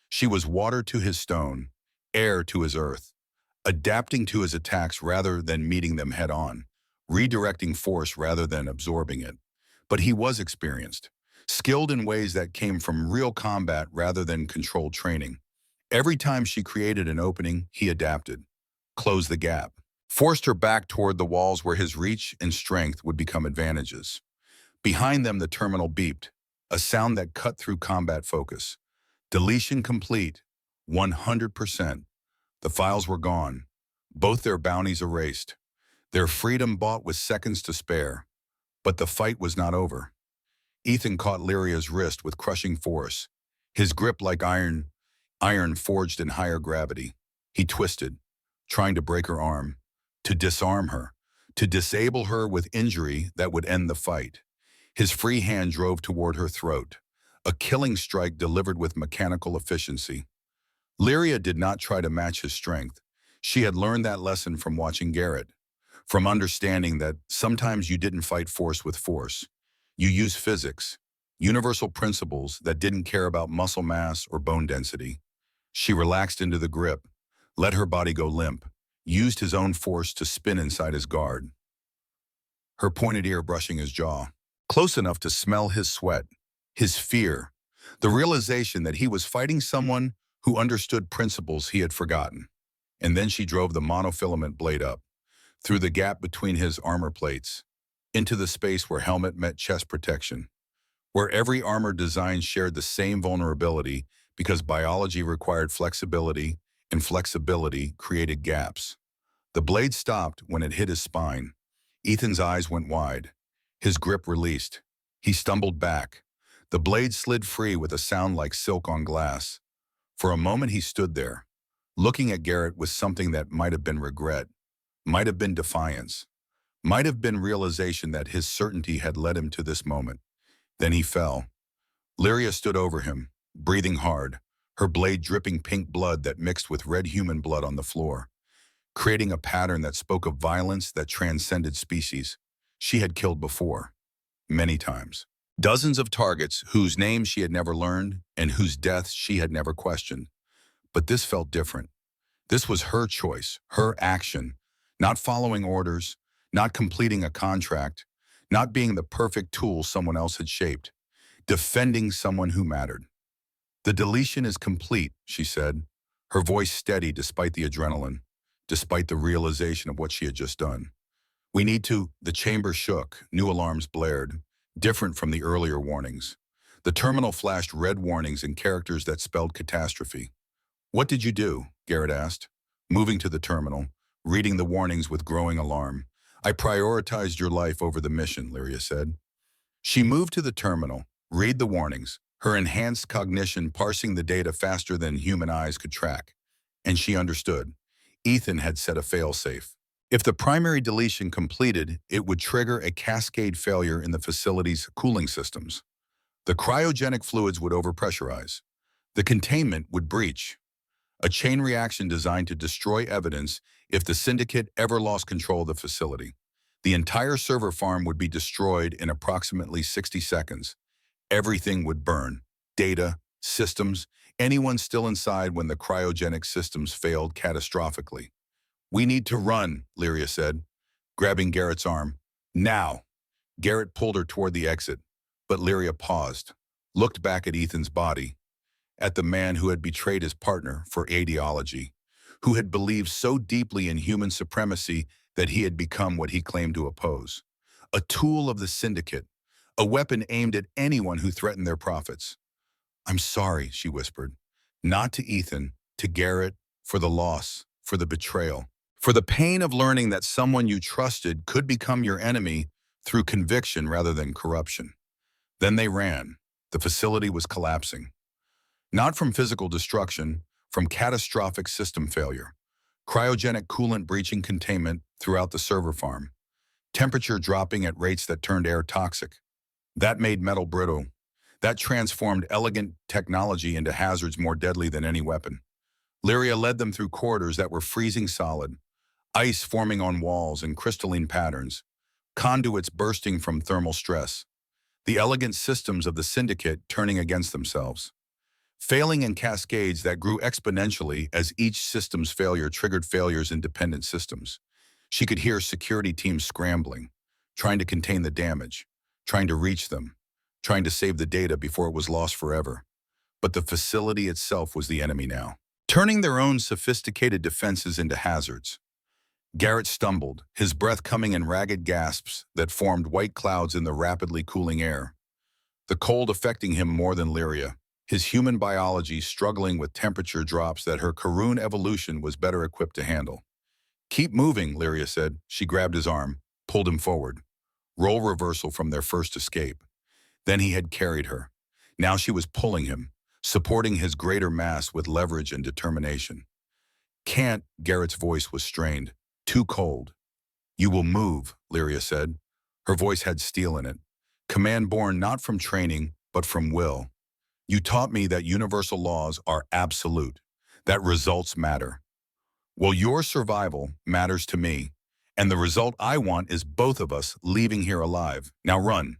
She was water to his stone, air to his earth, adapting to his attacks rather than meeting them head-on, redirecting force rather than absorbing it. But he was experienced, skilled in ways that came from real combat rather than controlled training. Every time she created an opening, he adapted, closed the gap, forced her back toward the walls where his reach and strength would become advantages. Behind them, the terminal beeped, a sound that cut through combat focus. Deletion complete, 100%. The files were gone, both their bounties erased, their freedom bought with seconds to spare. But the fight was not over. Ethan caught Lyria's wrist with crushing force, his grip like iron forged in higher gravity. He twisted, trying to break her arm, to disarm her, to disable her with injury that would end the fight. His free hand drove toward her throat, a killing strike delivered with mechanical efficiency. Lyria did not try to match his strength. She had learned that lesson from watching Garrett, from understanding that sometimes you didn't fight force with force. You used physics, universal principles that didn't care about muscle mass or bone density. She relaxed into the grip, let her body go limp, used his own force to spin inside his guard, her pointed ear brushing his jaw, close enough to smell his sweat, his fear, the realization that he was fighting someone who understood principles he had forgotten. And then she drove the monofilament blade up, through the gap between his armor plates, into the space where helmet met chest protection, where every armor design shared the same vulnerability because biology required flexibility, and flexibility created gaps. The blade stopped when it hit his spine. Ethan's eyes went wide. His grip released. He stumbled back. The blade slid free with a sound like silk on glass. For a moment he stood there, looking at Garrett with something that might have been regret, might have been defiance, might have been realization that his certainty had led him to this moment. Then he fell. Lyria stood over him, breathing hard, her blade dripping pink blood that mixed with red human blood on the floor, creating a pattern that spoke of violence that transcended species. She had killed before, many times. Dozens of targets whose names she had never learned and whose deaths she had never questioned. But this felt different. This was her choice, her action, not following orders, not completing a contract, not being the perfect tool someone else had shaped, defending someone who mattered. "The deletion is complete," she said, her voice steady despite the adrenaline, despite the realization of what she had just done. "We need to—" The chamber shook, new alarms blared, different from the earlier warnings. The terminal flashed red warnings in characters that spelled catastrophe. "What did you do?" Garrett asked, moving to the terminal, reading the warnings with growing alarm. "I prioritized your life over the mission," Lyria said. She moved to the terminal, read the warnings, her enhanced cognition parsing the data faster than human eyes could track. And she understood. Ethan had set a failsafe. If the primary deletion completed, it would trigger a cascade failure in the facility's cooling systems. The cryogenic fluids would overpressurize. The containment would breach. A chain reaction designed to destroy evidence if the syndicate ever lost control of the facility. The entire server farm would be destroyed in approximately 60 seconds. Everything would burn. Data, systems, anyone still inside when the cryogenic systems failed catastrophically. "We need to run," Lyria said, grabbing Garrett's arm. "Now." Garrett pulled her toward the exit, but Lyria paused, looked back at Ethan's body, at the man who had betrayed his partner for ideology, who had believed so deeply in human supremacy that he had become what he claimed to oppose. A tool of the syndicate, a weapon aimed at anyone who threatened their profits. "I'm sorry," she whispered, not to Ethan, to Garrett, for the loss, for the betrayal, for the pain of learning that someone you trusted could become your enemy through conviction rather than corruption. Then they ran. The facility was collapsing. Not from physical destruction, from catastrophic system failure. Cryogenic coolant breaching containment throughout the server farm. Temperature dropping at rates that turned air toxic. That made metal brittle. That transformed elegant technology into hazards more deadly than any weapon. Lyria led them through corridors that were freezing solid, ice forming on walls in crystalline patterns, conduits bursting from thermal stress, the elegant systems of the syndicate turning against themselves, failing in cascades that grew exponentially as each system's failure triggered failures in dependent systems. She could hear security teams scrambling, trying to contain the damage, trying to reach them, trying to save the data before it was lost forever. But the facility itself was the enemy now, turning their own sophisticated defenses into hazards. Garrett stumbled, his breath coming in ragged gasps that formed white clouds in the rapidly cooling air. The cold affecting him more than Lyria, his human biology struggling with temperature drops that her Karun evolution was better equipped to handle. "Keep moving," Lyria said. She grabbed his arm, pulled him forward. Role reversal from their first escape. Then he had carried her. Now she was pulling him, supporting his greater mass with leverage and determination. Can't, Garrett's voice was strained. Too cold. You will move, Lyria said. Her voice had steel in it. Command born not from training, but from will. You taught me that universal laws are absolute, that results matter. Well, your survival matters to me, and the result I want is both of us leaving here alive. Now run.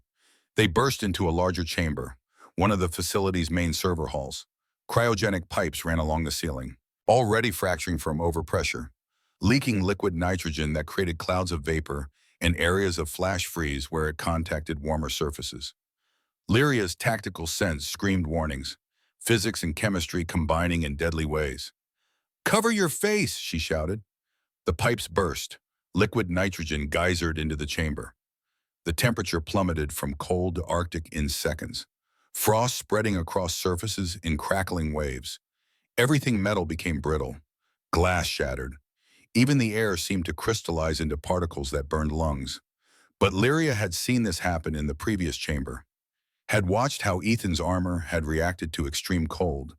They burst into a larger chamber, one of the facility's main server halls. Cryogenic pipes ran along the ceiling, already fracturing from overpressure, leaking liquid nitrogen that created clouds of vapor and areas of flash freeze where it contacted warmer surfaces. Lyria's tactical sense screamed warnings, physics and chemistry combining in deadly ways. Cover your face, she shouted. The pipes burst. Liquid nitrogen geysered into the chamber. The temperature plummeted from cold to Arctic in seconds. Frost spreading across surfaces in crackling waves. Everything metal became brittle. Glass shattered. Even the air seemed to crystallize into particles that burned lungs. But Lyria had seen this happen in the previous chamber. Had watched how Ethan's armor had reacted to extreme cold.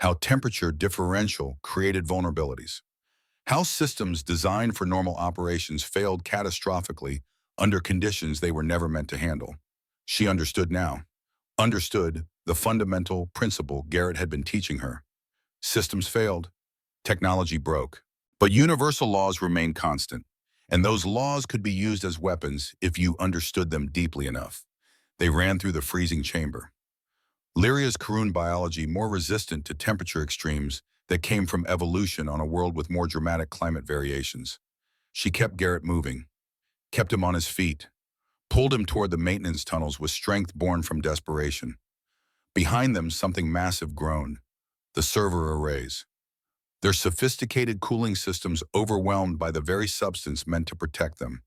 How temperature differential created vulnerabilities. How systems designed for normal operations failed catastrophically under conditions they were never meant to handle. She understood now. Understood the fundamental principle Garrett had been teaching her. Systems failed. Technology broke. But universal laws remained constant. And those laws could be used as weapons if you understood them deeply enough. They ran through the freezing chamber. Lyria's Karun biology more resistant to temperature extremes that came from evolution on a world with more dramatic climate variations. She kept Garrett moving, kept him on his feet, pulled him toward the maintenance tunnels with strength born from desperation. Behind them, something massive groaned, the server arrays. Their sophisticated cooling systems overwhelmed by the very substance meant to protect them,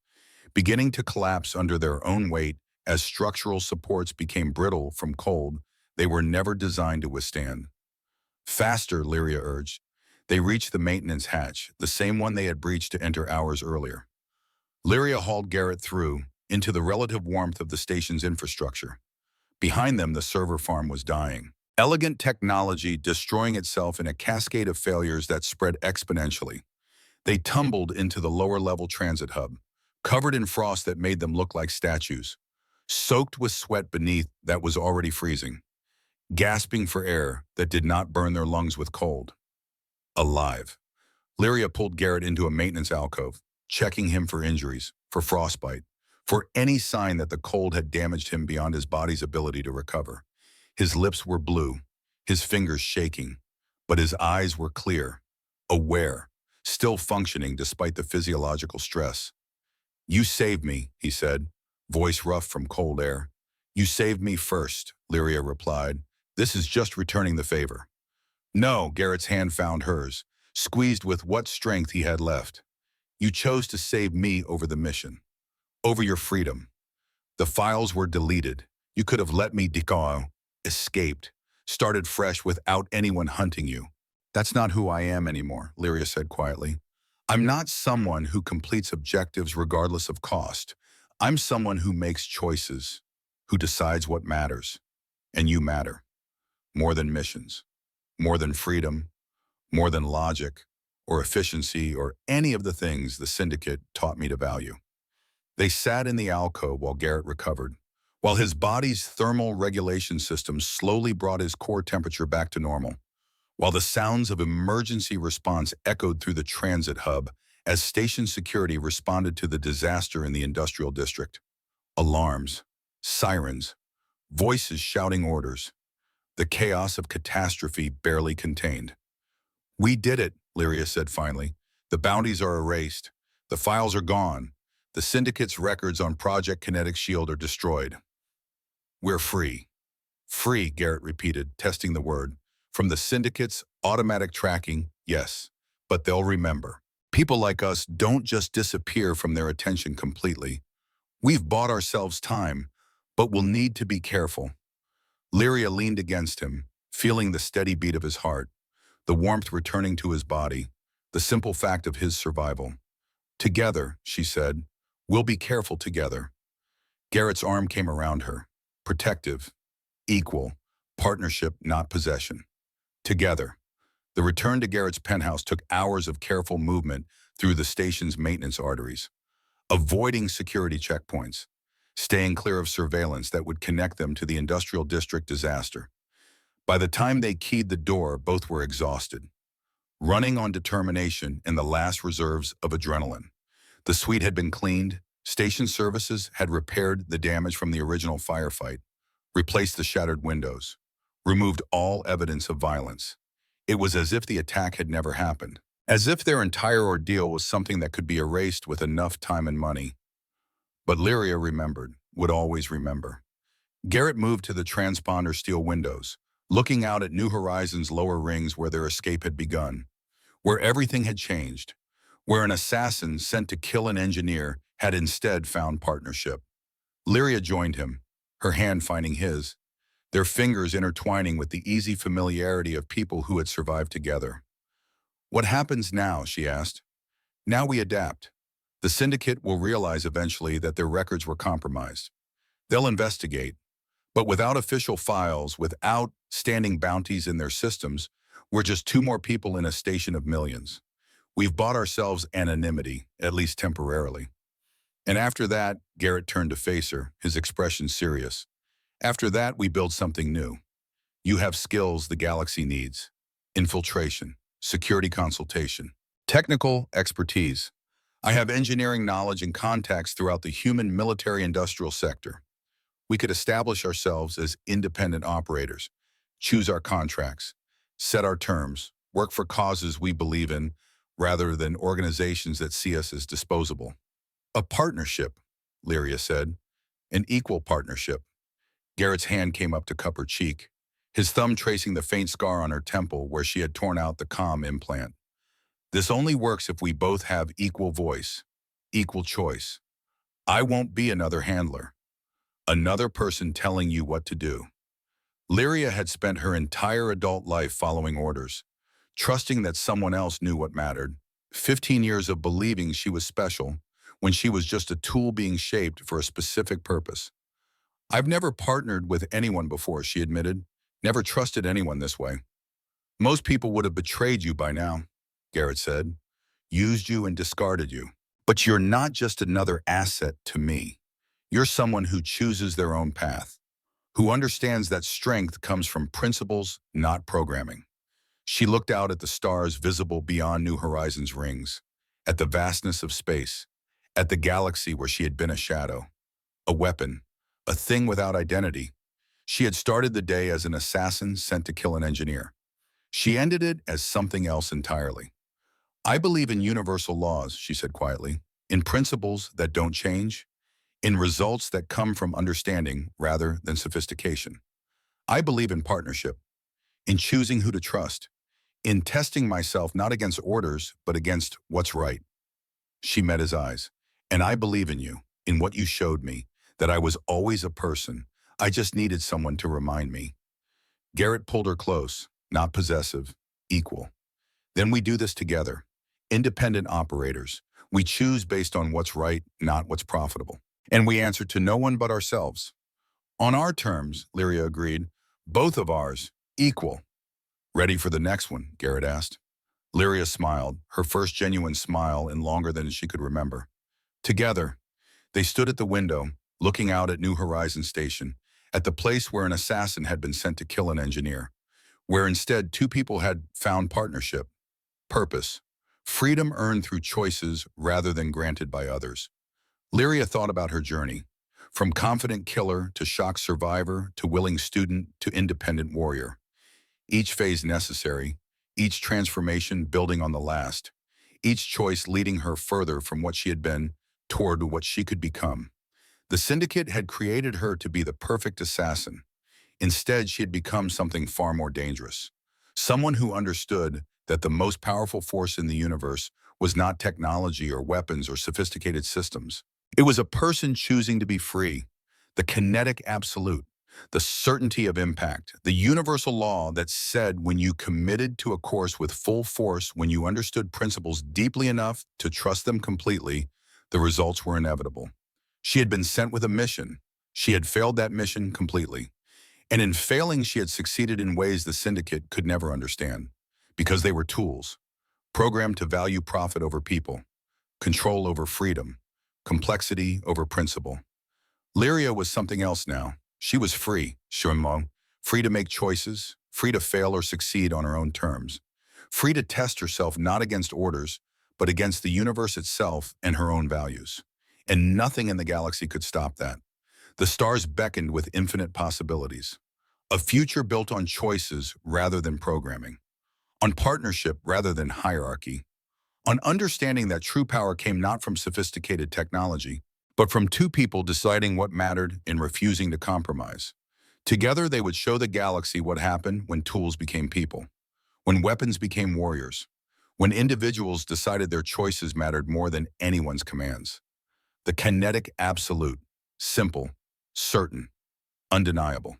beginning to collapse under their own weight as structural supports became brittle from cold they were never designed to withstand. Faster, Lyria urged. They reached the maintenance hatch, the same one they had breached to enter hours earlier. Lyria hauled Garrett through, into the relative warmth of the station's infrastructure. Behind them, the server farm was dying. Elegant technology destroying itself in a cascade of failures that spread exponentially. They tumbled into the lower-level transit hub, covered in frost that made them look like statues, soaked with sweat beneath that was already freezing, gasping for air that did not burn their lungs with cold. Alive. Lyria pulled Garrett into a maintenance alcove, checking him for injuries, for frostbite, for any sign that the cold had damaged him beyond his body's ability to recover. His lips were blue, his fingers shaking, but his eyes were clear, aware, still functioning despite the physiological stress. You saved me, he said, voice rough from cold air. You saved me first, Lyria replied. This is just returning the favor. No, Garrett's hand found hers, squeezed with what strength he had left. You chose to save me over the mission, over your freedom. The files were deleted. You could have let me go, escaped, started fresh without anyone hunting you. That's not who I am anymore, Lyria said quietly. I'm not someone who completes objectives regardless of cost. I'm someone who makes choices, who decides what matters. And you matter. More than missions, more than freedom, more than logic, or efficiency, or any of the things the Syndicate taught me to value. They sat in the alcove while Garrett recovered, while his body's thermal regulation system slowly brought his core temperature back to normal, while the sounds of emergency response echoed through the transit hub as station security responded to the disaster in the industrial district. Alarms, sirens, voices shouting orders. The chaos of catastrophe barely contained. We did it, Lyria said finally. The bounties are erased. The files are gone. The Syndicate's records on Project Kinetic Shield are destroyed. We're free. Free, Garrett repeated, testing the word. From the Syndicate's automatic tracking, yes, but they'll remember. People like us don't just disappear from their attention completely. We've bought ourselves time, but we'll need to be careful. Lyria leaned against him, feeling the steady beat of his heart, the warmth returning to his body, the simple fact of his survival. Together, she said, we'll be careful together. Garrett's arm came around her, protective, equal, partnership, not possession. Together, the return to Garrett's penthouse took hours of careful movement through the station's maintenance arteries, avoiding security checkpoints, staying clear of surveillance that would connect them to the industrial district disaster. By the time they keyed the door, both were exhausted, running on determination and the last reserves of adrenaline. The suite had been cleaned, station services had repaired the damage from the original firefight, replaced the shattered windows, removed all evidence of violence. It was as if the attack had never happened, as if their entire ordeal was something that could be erased with enough time and money. But Lyria remembered, would always remember. Garrett moved to the transponder steel windows, looking out at New Horizons' lower rings where their escape had begun, where everything had changed, where an assassin sent to kill an engineer had instead found partnership. Lyria joined him, her hand finding his, their fingers intertwining with the easy familiarity of people who had survived together. "What happens now?" she asked. "Now we adapt. The syndicate will realize eventually that their records were compromised. They'll investigate, but without official files, without standing bounties in their systems, we're just two more people in a station of millions. We've bought ourselves anonymity, at least temporarily." And after that, Garrett turned to face her, his expression serious. "After that, we build something new. You have skills the galaxy needs. Infiltration, security consultation, technical expertise. I have engineering knowledge and contacts throughout the human military-industrial sector. We could establish ourselves as independent operators, choose our contracts, set our terms, work for causes we believe in, rather than organizations that see us as disposable." "A partnership," Lyria said. "An equal partnership." Garrett's hand came up to cup her cheek, his thumb tracing the faint scar on her temple where she had torn out the comm implant. "This only works if we both have equal voice, equal choice. I won't be another handler, another person telling you what to do." Lyria had spent her entire adult life following orders, trusting that someone else knew what mattered. 15 years of believing she was special, when she was just a tool being shaped for a specific purpose. "I've never partnered with anyone before," she admitted. "Never trusted anyone this way." "Most people would have betrayed you by now," Garrett said. "Used you and discarded you. But you're not just another asset to me. You're someone who chooses their own path, who understands that strength comes from principles, not programming." She looked out at the stars visible beyond New Horizons' rings, at the vastness of space, at the galaxy where she had been a shadow, a weapon, a thing without identity. She had started the day as an assassin sent to kill an engineer. She ended it as something else entirely. "I believe in universal laws," she said quietly, "in principles that don't change, in results that come from understanding rather than sophistication. I believe in partnership, in choosing who to trust, in testing myself not against orders, but against what's right." She met his eyes. "And I believe in you, in what you showed me, that I was always a person. I just needed someone to remind me." Garrett pulled her close, not possessive, equal. "Then we do this together. Independent operators. We choose based on what's right, not what's profitable. And we answer to no one but ourselves." "On our terms," Lyria agreed. "Both of ours, equal." "Ready for the next one?" Garrett asked. Lyria smiled, her first genuine smile in longer than she could remember. Together, they stood at the window, looking out at New Horizons Station, at the place where an assassin had been sent to kill an engineer, where instead two people had found partnership, purpose, freedom earned through choices rather than granted by others. Lyria thought about her journey, from confident killer to shocked survivor to willing student to independent warrior. Each phase necessary, each transformation building on the last, each choice leading her further from what she had been toward what she could become. The syndicate had created her to be the perfect assassin. Instead, she had become something far more dangerous. Someone who understood that the most powerful force in the universe was not technology or weapons or sophisticated systems. It was a person choosing to be free, the kinetic absolute, the certainty of impact, the universal law that said when you committed to a course with full force, when you understood principles deeply enough to trust them completely, the results were inevitable. She had been sent with a mission. She had failed that mission completely. And in failing, she had succeeded in ways the Syndicate could never understand, because they were tools, programmed to value profit over people, control over freedom, complexity over principle. Lyria was something else now. She was free, Shunmong, free to make choices, free to fail or succeed on her own terms, free to test herself not against orders, but against the universe itself and her own values. And nothing in the galaxy could stop that. The stars beckoned with infinite possibilities. A future built on choices rather than programming, on partnership rather than hierarchy, on understanding that true power came not from sophisticated technology, but from two people deciding what mattered and refusing to compromise. Together, they would show the galaxy what happened when tools became people, when weapons became warriors, when individuals decided their choices mattered more than anyone's commands. The kinetic absolute, simple, certain, undeniable.